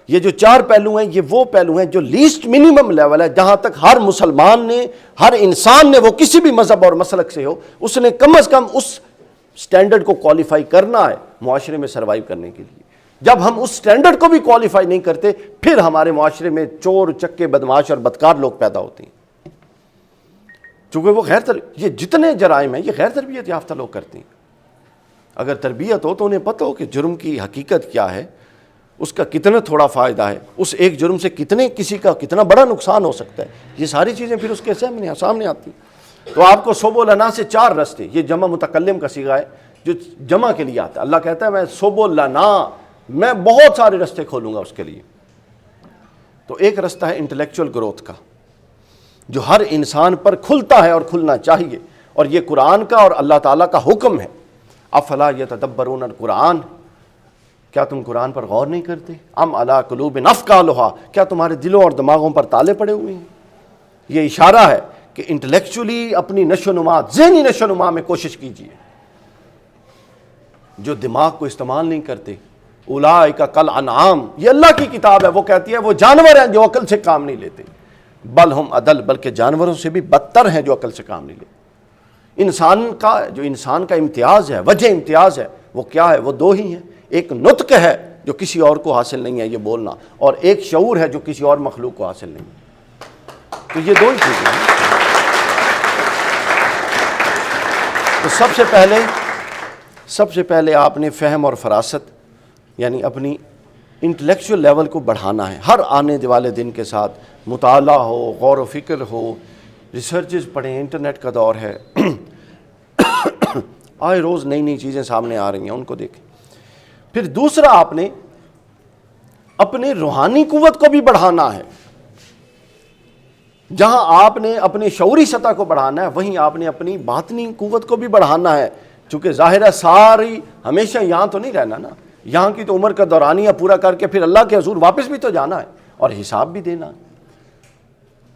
یہ جو 4 پہلو ہیں یہ وہ پہلو ہیں جو لیسٹ منیمم لیول ہے، جہاں تک ہر مسلمان نے، ہر انسان نے، وہ کسی بھی مذہب اور مسلک سے ہو، اس نے کم از کم اس سٹینڈرڈ کو کوالیفائی کرنا ہے معاشرے میں سروائیو کرنے کے لیے. جب ہم اس سٹینڈرڈ کو بھی کوالیفائی نہیں کرتے پھر ہمارے معاشرے میں چور، چکے، بدماش اور بدکار لوگ پیدا ہوتے ہیں. چونکہ وہ یہ جتنے جرائم ہیں یہ غیر تربیت یافتہ لوگ کرتے ہیں. اگر تربیت ہو تو انہیں پتہ ہو کہ جرم کی حقیقت کیا ہے، اس کا کتنا تھوڑا فائدہ ہے، اس ایک جرم سے کسی کا کتنا بڑا نقصان ہو سکتا ہے، یہ ساری چیزیں پھر اس کے سامنے آتی ہیں. تو آپ کو سبل لنا سے 4 رستے، یہ جمع متکلم کا صیغہ ہے جو جمع کے لیے آتا ہے. اللہ کہتا ہے میں سبل لنا، میں بہت سارے رستے کھولوں گا اس کے لیے. تو ایک رستہ ہے انٹلیکچوئل گروتھ کا جو ہر انسان پر کھلتا ہے اور کھلنا چاہیے، اور یہ قرآن کا اور اللہ تعالیٰ کا حکم ہے. افلا یتدبرون القرآن، کیا تم قرآن پر غور نہیں کرتے؟ ام علی قلوب اقفالھا، کیا تمہارے دلوں اور دماغوں پر تالے پڑے ہوئے ہیں؟ یہ اشارہ ہے کہ انٹلیکچولی اپنی نشو و نما، ذہنی نشو و نما میں کوشش کیجیے. جو دماغ کو استعمال نہیں کرتے، اولئک کالانعام، یہ اللہ کی کتاب ہے، وہ کہتی ہے وہ جانور ہیں جو عقل سے کام نہیں لیتے. بل ہم اضل، بلکہ جانوروں سے بھی بدتر ہیں جو عقل سے کام نہیں لیتے. انسان کا امتیاز ہے، وجہ امتیاز ہے، وہ کیا ہے؟ وہ 2 ہی ہیں. ایک نطق ہے جو کسی اور کو حاصل نہیں ہے یہ بولنا، اور ایک شعور ہے جو کسی اور مخلوق کو حاصل نہیں ہے. تو یہ 2 ہی چیزیں ہیں. تو سب سے پہلے آپ نے فہم اور فراست یعنی اپنی انٹلیکچوئل لیول کو بڑھانا ہے. ہر آنے والے دن کے ساتھ مطالعہ ہو، غور و فکر ہو، ریسرچز پڑھیں. انٹرنیٹ کا دور ہے، آئے روز نئی چیزیں سامنے آ رہی ہیں، ان کو دیکھیں. پھر دوسرا آپ نے اپنے روحانی قوت کو بھی بڑھانا ہے. جہاں آپ نے اپنی شعوری سطح کو بڑھانا ہے وہیں آپ نے اپنی باطنی قوت کو بھی بڑھانا ہے. چونکہ ظاہر ہے ساری ہمیشہ یہاں تو نہیں رہنا نا، یہاں کی تو عمر کا دورانیہ پورا کر کے پھر اللہ کے حضور واپس بھی تو جانا ہے اور حساب بھی دینا ہے.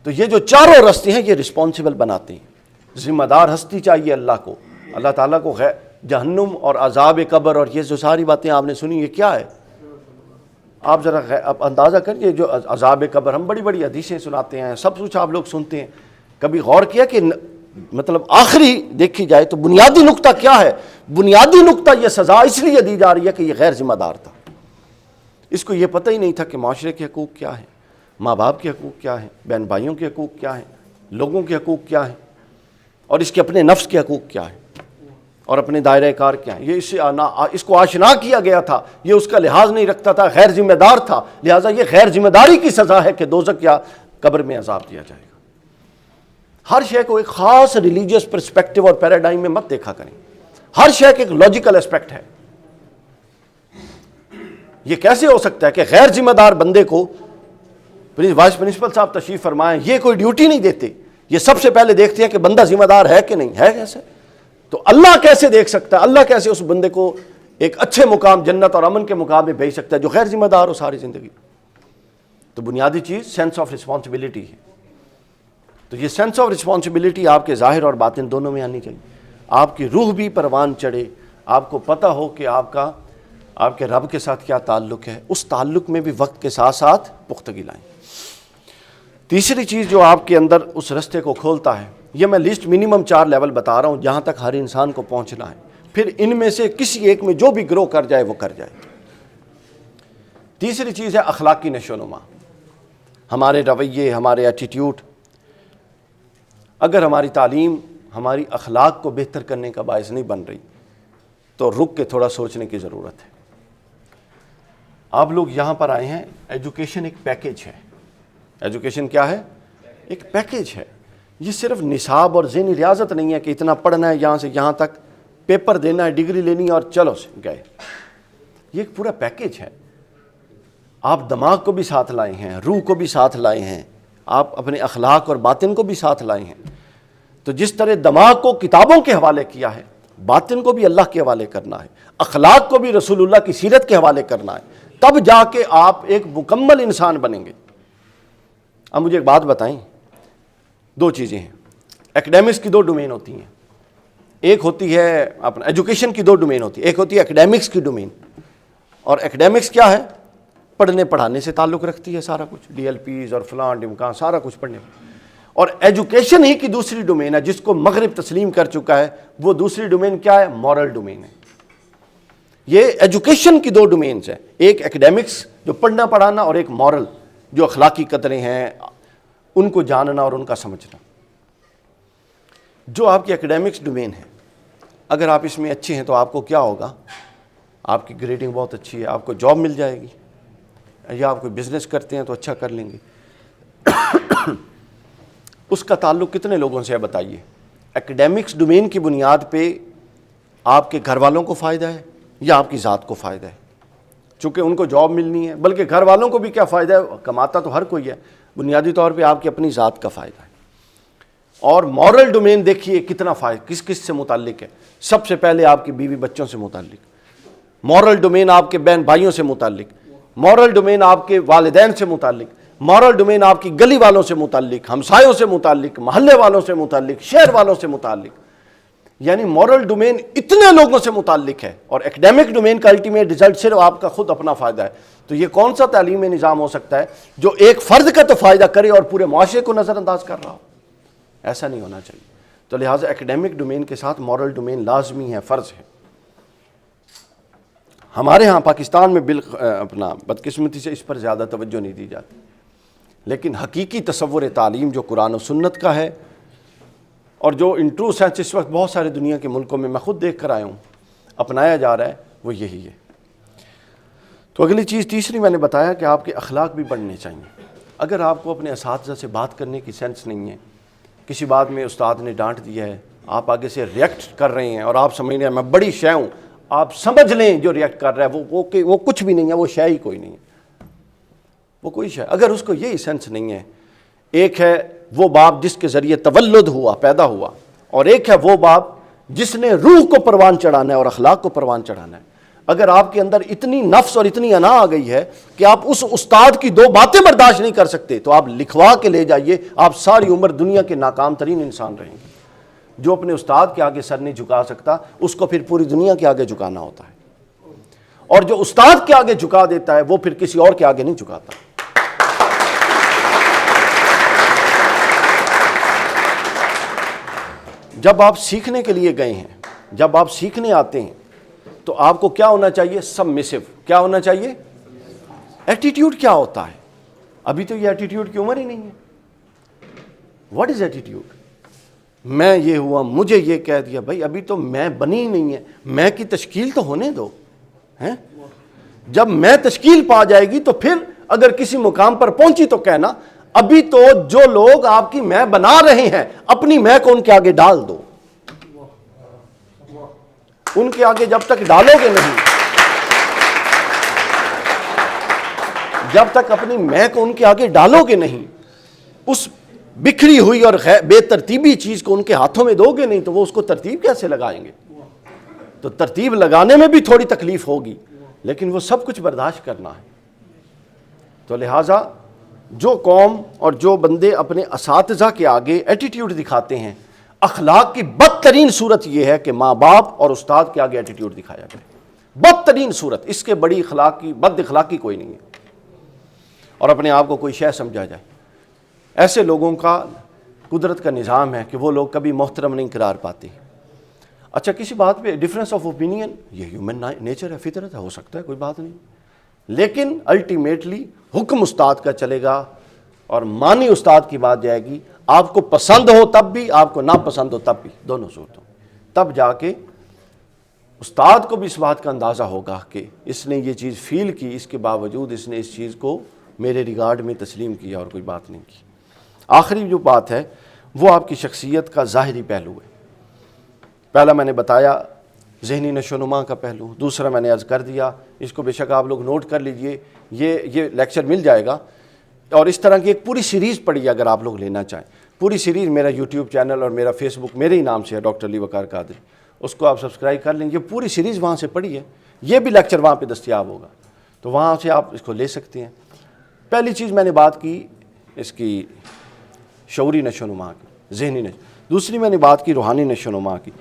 تو یہ جو چاروں رستے ہیں یہ رسپانسبل بناتے ہیں. ذمہ دار ہستی چاہیے اللہ کو. اللہ تعالیٰ کو جہنم اور عذاب قبر اور یہ جو ساری باتیں آپ نے سنی یہ کیا ہے؟ آپ ذرا اندازہ کریے. جو عذاب قبر ہم بڑی بڑی حدیثیں سناتے ہیں, سب کچھ آپ لوگ سنتے ہیں, کبھی غور کیا کہ مطلب آخری دیکھی جائے تو بنیادی نقطہ کیا ہے؟ بنیادی نقطہ یہ سزا اس لیے دی جا رہی ہے کہ یہ غیر ذمہ دار تھا. اس کو یہ پتہ ہی نہیں تھا کہ معاشرے کے حقوق کیا ہیں, ماں باپ کے حقوق کیا ہیں, بہن بھائیوں کے حقوق کیا ہیں, لوگوں کے حقوق کیا ہیں, اور اس کے اپنے نفس کے حقوق کیا ہیں, اور اپنے دائرہ کار کیا ہیں. یہ اس کو آشنا کیا گیا تھا, یہ اس کا لحاظ نہیں رکھتا تھا, غیر ذمہ دار تھا, لہٰذا یہ غیر ذمہ داری کی سزا ہے کہ دوزخ یا قبر میں عذاب دیا جائے گا. ہر شے کو ایک خاص ریلیجیس پرسپیکٹو اور پیراڈائم میں مت دیکھا کریں. ہر شے کے ایک لاجیکل اسپیکٹ ہے. یہ کیسے ہو سکتا ہے کہ غیر ذمہ دار بندے کو وائس پرنسپل صاحب تشریف فرمائیں, یہ کوئی ڈیوٹی نہیں دیتے, یہ سب سے پہلے دیکھتے ہیں کہ بندہ ذمہ دار ہے کہ نہیں ہے. کیسے تو اللہ کیسے دیکھ سکتا ہے؟ اللہ کیسے اس بندے کو ایک اچھے مقام جنت اور امن کے مقام میں بھیج سکتا ہے جو غیر ذمہ دار ہو ساری زندگی؟ تو بنیادی چیز سینس آف رسپانسبلٹی ہے. تو یہ سینس آف رسپانسبلٹی آپ کے ظاہر اور باطن دونوں میں آنی چاہیے. آپ کی روح بھی پروان چڑھے, آپ کو پتہ ہو کہ آپ کے رب کے ساتھ کیا تعلق ہے, اس تعلق میں بھی وقت کے ساتھ ساتھ پختگی لائیں. تیسری چیز جو آپ کے اندر اس رستے کو کھولتا ہے, یہ میں لیسٹ منیمم 4 لیول بتا رہا ہوں جہاں تک ہر انسان کو پہنچنا ہے, پھر ان میں سے کسی ایک میں جو بھی گرو کر جائے وہ کر جائے. تیسری چیز ہے اخلاقی نشو و نما. ہمارے رویے, ہمارے ایٹیٹیوڈ. اگر ہماری تعلیم ہماری اخلاق کو بہتر کرنے کا باعث نہیں بن رہی تو رک کے تھوڑا سوچنے کی ضرورت ہے. آپ لوگ یہاں پر آئے ہیں, ایجوکیشن ایک پیکیج ہے. ایجوکیشن کیا ہے؟ ایک پیکیج ہے. یہ صرف نصاب اور ذہنی ریاضت نہیں ہے کہ اتنا پڑھنا ہے یہاں سے یہاں تک, پیپر دینا ہے, ڈگری لینی ہے اور چلو سے گئے. یہ ایک پورا پیکیج ہے. آپ دماغ کو بھی ساتھ لائے ہیں, روح کو بھی ساتھ لائے ہیں, آپ اپنے اخلاق اور باطن کو بھی ساتھ لائے ہیں. تو جس طرح دماغ کو کتابوں کے حوالے کیا ہے, باطن کو بھی اللہ کے حوالے کرنا ہے, اخلاق کو بھی رسول اللہ کی سیرت کے حوالے کرنا ہے, تب جا کے آپ ایک مکمل انسان بنیں گے. اب مجھے ایک بات بتائیں, 2 چیزیں ہیں. ایکڈیمکس کی 2 ڈومین ہوتی ہیں. ایک ہوتی ہے اپنا ایجوکیشن کی 2 ڈومین ہوتی ہے. ایک ہوتی ہے ایکڈیمکس کی ڈومین, اور ایکڈیمکس کیا ہے؟ پڑھنے پڑھانے سے تعلق رکھتی ہے سارا کچھ, ڈی ایل پیز اور فلان ڈمکان سارا کچھ پڑھنے. اور ایجوکیشن ہی کی دوسری ڈومین ہے جس کو مغرب تسلیم کر چکا ہے. وہ دوسری ڈومین کیا ہے؟ مورل ڈومین ہے. یہ ایجوکیشن کی 2 ڈومینز ہیں, ایک ایکڈیمکس جو پڑھنا پڑھانا, اور ایک مورل جو اخلاقی قدریں ہیں ان کو جاننا اور ان کا سمجھنا. جو آپ کی ایکڈیمکس ڈومین ہے, اگر آپ اس میں اچھے ہیں تو آپ کو کیا ہوگا؟ آپ کی گریڈنگ بہت اچھی ہے, آپ کو جاب مل جائے گی, یا آپ کوئی بزنس کرتے ہیں تو اچھا کر لیں گے. اس کا تعلق کتنے لوگوں سے ہے بتائیے؟ ایکڈیمکس ڈومین کی بنیاد پہ آپ کے گھر والوں کو فائدہ ہے یا آپ کی ذات کو فائدہ ہے؟ چونکہ ان کو جاب ملنی ہے, بلکہ گھر والوں کو بھی کیا فائدہ ہے؟ کماتا تو ہر کوئی ہے, بنیادی طور پہ آپ کی اپنی ذات کا فائدہ ہے. اور مورل ڈومین دیکھیے کتنا فائدہ کس کس سے متعلق ہے. سب سے پہلے آپ کی بیوی بچوں سے متعلق, مورل ڈومین آپ کے بہن بھائیوں سے متعلق, مورل ڈومین آپ کے والدین سے متعلق, مورل ڈومین آپ کی گلی والوں سے متعلق, ہمسایوں سے متعلق, محلے والوں سے متعلق, شہر والوں سے متعلق. یعنی مورل ڈومین اتنے لوگوں سے متعلق ہے, اور ایکڈیمک ڈومین کا الٹیمیٹ رزلٹ صرف آپ کا خود اپنا فائدہ ہے. تو یہ کون سا تعلیمی نظام ہو سکتا ہے جو ایک فرد کا تو فائدہ کرے اور پورے معاشرے کو نظر انداز کر رہا ہو؟ ایسا نہیں ہونا چاہیے. تو لہٰذا ایکڈیمک ڈومین کے ساتھ مورل ڈومین لازمی ہے, فرض ہے. ہمارے ہاں پاکستان میں اپنا بدقسمتی سے اس پر زیادہ توجہ نہیں دی جاتی, لیکن حقیقی تصور تعلیم جو قرآن و سنت کا ہے اور جو ان ٹرو سینس اس وقت بہت سارے دنیا کے ملکوں میں خود دیکھ کر آیا ہوں اپنایا جا رہا ہے, وہ یہی ہے. تو اگلی چیز تیسری میں نے بتایا کہ آپ کے اخلاق بھی بڑھنے چاہیے. اگر آپ کو اپنے اساتذہ سے بات کرنے کی سینس نہیں ہے, کسی بات میں استاد نے ڈانٹ دیا ہے, آپ آگے سے ریئیکٹ کر رہے ہیں اور آپ سمجھ رہے ہیں میں بڑی شے ہوں, آپ سمجھ لیں جو ریئیکٹ کر رہا ہے وہ کچھ بھی نہیں ہے, وہ شے ہی کوئی نہیں ہے, وہ کوئی شے. اگر اس کو یہی سینس نہیں ہے, ایک ہے وہ باپ جس کے ذریعے تولد ہوا, پیدا ہوا, اور ایک ہے وہ باپ جس نے روح کو پروان چڑھانا ہے اور اخلاق کو پروان چڑھانا ہے. اگر آپ کے اندر اتنی نفس اور اتنی انا آ گئی ہے کہ آپ اس استاد کی 2 باتیں برداشت نہیں کر سکتے تو آپ لکھوا کے لے جائیے، آپ ساری عمر دنیا کے ناکام ترین انسان رہیں گے۔ جو اپنے استاد کے آگے سر نہیں جھکا سکتا اس کو پھر پوری دنیا کے آگے جھکانا ہوتا ہے، اور جو استاد کے آگے جھکا دیتا ہے وہ پھر کسی اور کے آگے نہیں جھکاتا۔ جب آپ سیکھنے کے لیے گئے ہیں، جب آپ سیکھنے آتے ہیں تو آپ کو کیا ہونا چاہیے؟ سبمسو۔ کیا ہونا چاہیے؟ ایٹیٹیوڈ کیا ہوتا ہے؟ ابھی تو یہ ایٹیٹیوڈ کی عمر ہی نہیں ہے۔ What is attitude? میں یہ ہوا، مجھے یہ کہہ دیا، بھائی ابھی تو میں بنی ہی نہیں ہے، میں کی تشکیل تو ہونے دو ہیں۔ جب میں تشکیل پا جائے گی تو پھر اگر کسی مقام پر پہنچی تو کہنا، ابھی تو جو لوگ آپ کی میں بنا رہے ہیں اپنی میں کو ان کے آگے ڈال دو۔ ان کے آگے جب تک ڈالو گے نہیں، جب تک اپنی میں کو ان کے آگے ڈالو گے نہیں، اس بکھری ہوئی اور بے ترتیبی چیز کو ان کے ہاتھوں میں دو گے نہیں تو وہ اس کو ترتیب کیسے لگائیں گے؟ تو ترتیب لگانے میں بھی تھوڑی تکلیف ہوگی، لیکن وہ سب کچھ برداشت کرنا ہے۔ تو لہٰذا جو قوم اور جو بندے اپنے اساتذہ کے آگے ایٹیٹیوڈ دکھاتے ہیں، اخلاق کی بدترین صورت یہ ہے کہ ماں باپ اور استاد کے آگے ایٹیٹیوڈ دکھایا جائے۔ بدترین صورت، اس کے بڑی بد اخلاقی کوئی نہیں ہے، اور اپنے آپ کو کوئی شے سمجھا جائے۔ ایسے لوگوں کا قدرت کا نظام ہے کہ وہ لوگ کبھی محترم نہیں قرار پاتے۔ اچھا کسی بات پہ ڈفرینس آف اوپینین، یہ ہیومن نیچر ہے، فطرت ہے، ہو سکتا ہے، کوئی بات نہیں، لیکن الٹیمیٹلی حکم استاد کا چلے گا اور مانی استاد کی بات جائے گی۔ آپ کو پسند ہو تب بھی، آپ کو ناپسند ہو تب بھی، دونوں صورتوں، تب جا کے استاد کو بھی اس بات کا اندازہ ہوگا کہ اس نے یہ چیز فیل کی، اس کے باوجود اس نے اس چیز کو میرے ریگارڈ میں تسلیم کیا اور کوئی بات نہیں کی۔ آخری جو بات ہے وہ آپ کی شخصیت کا ظاہری پہلو ہے۔ پہلا میں نے بتایا ذہنی نشو و نما کا پہلو، دوسرا میں نے عرض کر دیا، اس کو بے شک آپ لوگ نوٹ کر لیجئے، یہ لیکچر مل جائے گا، اور اس طرح کی ایک پوری سیریز پڑھی اگر آپ لوگ لینا چاہیں، پوری سیریز میرا یوٹیوب چینل اور میرا فیس بک میرے ہی نام سے ہے، ڈاکٹر علی وقار قادری، اس کو آپ سبسکرائب کر لیں، یہ پوری سیریز وہاں سے پڑھی ہے، یہ بھی لیکچر وہاں پہ دستیاب ہوگا، تو وہاں سے آپ اس کو لے سکتے ہیں۔ پہلی چیز میں نے بات کی اس کی شعوری نشو و نما کی، ذہنی نشو، دوسری میں نے بات کی روحانی نشو و نما کی،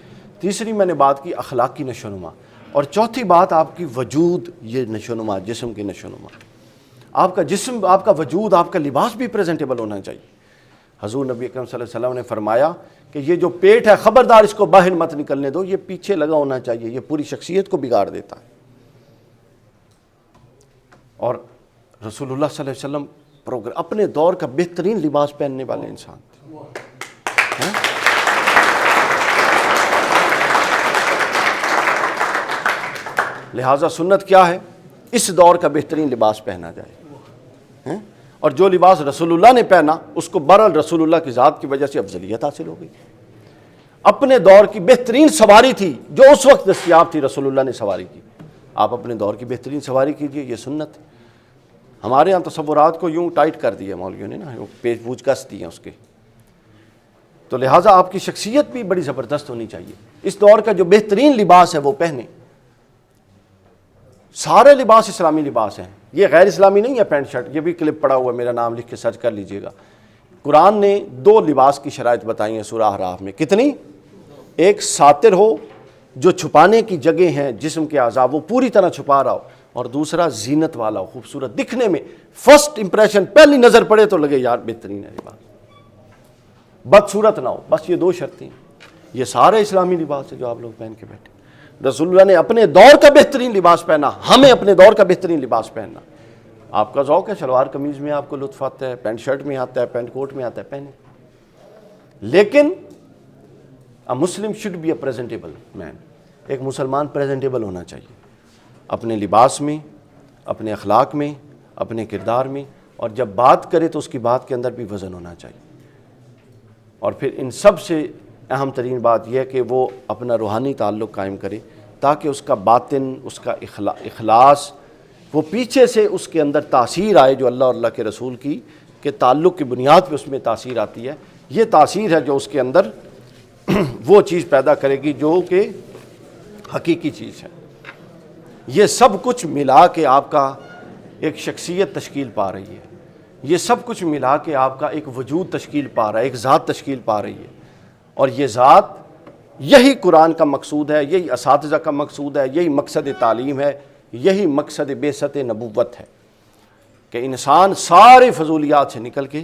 تیسری میں نے بات کی اخلاقی نشو و نما، اور چوتھی بات آپ کی وجود، یہ نشو و نما، جسم کی نشو و نما۔ آپ کا جسم، آپ کا وجود، آپ کا لباس بھی پریزنٹیبل ہونا چاہیے۔ حضور نبی اکرم صلی اللہ علیہ وسلم نے فرمایا کہ یہ جو پیٹ ہے خبردار اس کو باہر مت نکلنے دو، یہ پیچھے لگا ہونا چاہیے، یہ پوری شخصیت کو بگاڑ دیتا ہے۔ اور رسول اللہ صلی اللہ علیہ وسلم اپنے دور کا بہترین لباس پہننے والے انسان تھے۔ لہٰذا سنت کیا ہے؟ اس دور کا بہترین لباس پہنا جائے، اور جو لباس رسول اللہ نے پہنا اس کو برحال رسول اللہ کی ذات کی وجہ سے افضلیت حاصل ہو گئی۔ اپنے دور کی بہترین سواری تھی جو اس وقت دستیاب تھی، رسول اللہ نے سواری کی، آپ اپنے دور کی بہترین سواری کیجئے، یہ سنت ہے۔ ہمارے ہاں تصورات کو یوں ٹائٹ کر دیا مولویوں نے نا، پیج پوچھ کس دی ہیں اس کے، تو لہٰذا آپ کی شخصیت بھی بڑی زبردست ہونی چاہیے۔ اس دور کا جو بہترین لباس ہے وہ پہنے۔ سارے لباس اسلامی لباس ہیں، یہ غیر اسلامی نہیں ہے پینٹ شرٹ، یہ بھی کلپ پڑا ہوا ہے، میرا نام لکھ کے سرچ کر لیجئے گا۔ قرآن نے 2 لباس کی شرائط بتائی ہیں سورہ اعراف میں، کتنی؟ ایک ساتر ہو، جو چھپانے کی جگہ ہیں جسم کے اعضاء وہ پوری طرح چھپا رہا ہو، اور دوسرا زینت والا ہو، خوبصورت دکھنے میں، فرسٹ امپریشن، پہلی نظر پڑے تو لگے یار بہترین ہے لباس، بدصورت نہ ہو، بس یہ 2 شرطیں۔ یہ سارے اسلامی لباس ہے جو آپ لوگ پہن کے بیٹھے۔ رسول اللہ نے اپنے دور کا بہترین لباس پہنا، ہمیں اپنے دور کا بہترین لباس پہننا۔ آپ کا ذوق ہے شلوار قمیض میں آپ کو لطف آتا ہے، پینٹ شرٹ میں آتا ہے، پینٹ کوٹ میں آتا ہے، پہنے، لیکن a Muslim should be a presentable man، ایک مسلمان پریزنٹیبل ہونا چاہیے اپنے لباس میں، اپنے اخلاق میں، اپنے کردار میں، اور جب بات کرے تو اس کی بات کے اندر بھی وزن ہونا چاہیے۔ اور پھر ان سب سے اہم ترین بات یہ ہے کہ وہ اپنا روحانی تعلق قائم کرے، تاکہ اس کا باطن، اس کا اخلاص، وہ پیچھے سے اس کے اندر تاثیر آئے جو اللہ اور اللہ کے رسول کی کہ تعلق کی بنیاد پہ اس میں تاثیر آتی ہے۔ یہ تاثیر ہے جو اس کے اندر وہ چیز پیدا کرے گی جو کہ حقیقی چیز ہے۔ یہ سب کچھ ملا کے آپ کا ایک شخصیت تشکیل پا رہی ہے، یہ سب کچھ ملا کے آپ کا ایک وجود تشکیل پا رہا ہے، ایک ذات تشکیل پا رہی ہے۔ اور یہ ذات، یہی قرآن کا مقصود ہے، یہی اساتذہ کا مقصود ہے، یہی مقصد تعلیم ہے، یہی مقصد بعثت نبوت ہے کہ انسان سارے فضولیات سے نکل کے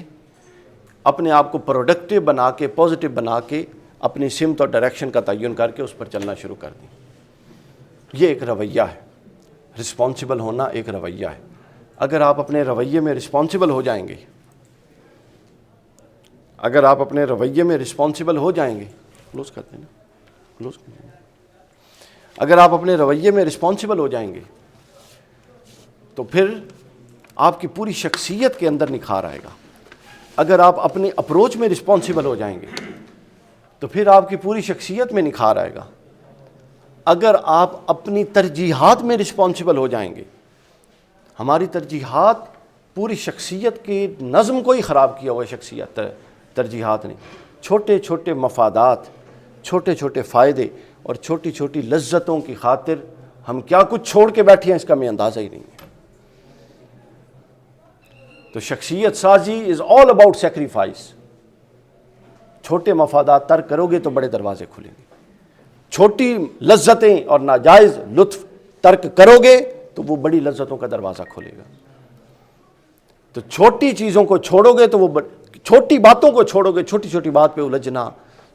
اپنے آپ کو پروڈکٹیو بنا کے، پازیٹیو بنا کے، اپنی سمت اور ڈائریکشن کا تعین کر کے اس پر چلنا شروع کر دیں۔ یہ ایک رویہ ہے، رسپانسبل ہونا ایک رویہ ہے۔ اگر آپ اپنے رویے میں رسپانسبل ہو جائیں گے، اگر آپ اپنے رویے میں رسپانسبل ہو جائیں گے، کلوز کرتے ہیں نا، کلوز کرتے ہیں، اگر آپ اپنے رویے میں رسپانسبل ہو جائیں گے تو پھر آپ کی پوری شخصیت کے اندر نکھار آئے گا۔ اگر آپ اپنے اپروچ میں رسپانسبل ہو جائیں گے تو پھر آپ کی پوری شخصیت میں نکھار آئے گا۔ اگر آپ اپنی ترجیحات میں رسپانسبل ہو جائیں گے، ہماری ترجیحات پوری شخصیت کی نظم کو ہی خراب کیا ہوا شخصیت ترجیحات نے، چھوٹے چھوٹے مفادات، چھوٹے چھوٹے فائدے اور چھوٹی چھوٹی لذتوں کی خاطر ہم کیا کچھ چھوڑ کے بیٹھے ہیں اس کا ہمیں اندازہ ہی نہیں ہے۔ تو شخصیت سازی از آل اباؤٹ سیکریفائس۔ چھوٹے مفادات ترک کرو گے تو بڑے دروازے کھلیں گے، چھوٹی لذتیں اور ناجائز لطف ترک کرو گے تو وہ بڑی لذتوں کا دروازہ کھولے گا۔ تو چھوٹی چیزوں کو چھوڑو گے تو وہ چھوٹی باتوں کو چھوڑو گے، چھوٹی چھوٹی بات پہ الجھنا،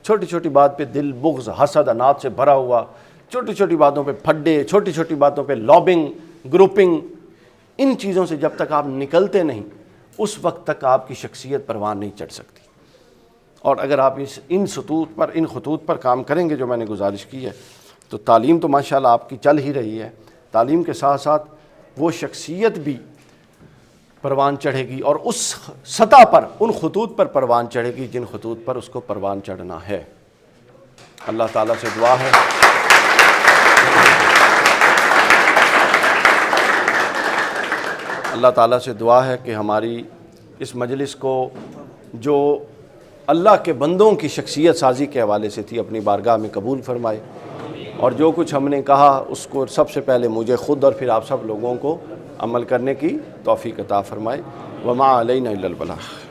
چھوٹی چھوٹی بات پہ دل بغض حسد انات سے بھرا ہوا، چھوٹی چھوٹی باتوں پہ پھڈے، چھوٹی چھوٹی باتوں پہ لابنگ، گروپنگ، ان چیزوں سے جب تک آپ نکلتے نہیں اس وقت تک آپ کی شخصیت پروان نہیں چڑھ سکتی۔ اور اگر آپ ان خطوط پر کام کریں گے جو میں نے گزارش کی ہے تو تعلیم تو ماشاءاللہ آپ کی چل ہی رہی ہے، تعلیم کے ساتھ ساتھ وہ شخصیت بھی پروان چڑھے گی، اور اس سطح پر ان خطوط پر پروان چڑھے گی جن خطوط پر اس کو پروان چڑھنا ہے۔ اللہ تعالیٰ سے دعا ہے اللہ تعالیٰ سے دعا ہے کہ ہماری اس مجلس کو جو اللہ کے بندوں کی شخصیت سازی کے حوالے سے تھی اپنی بارگاہ میں قبول فرمائے، اور جو کچھ ہم نے کہا اس کو سب سے پہلے مجھے خود اور پھر آپ سب لوگوں کو عمل کرنے کی توفیق عطا فرمائے۔ وما علینا الا البلاغ۔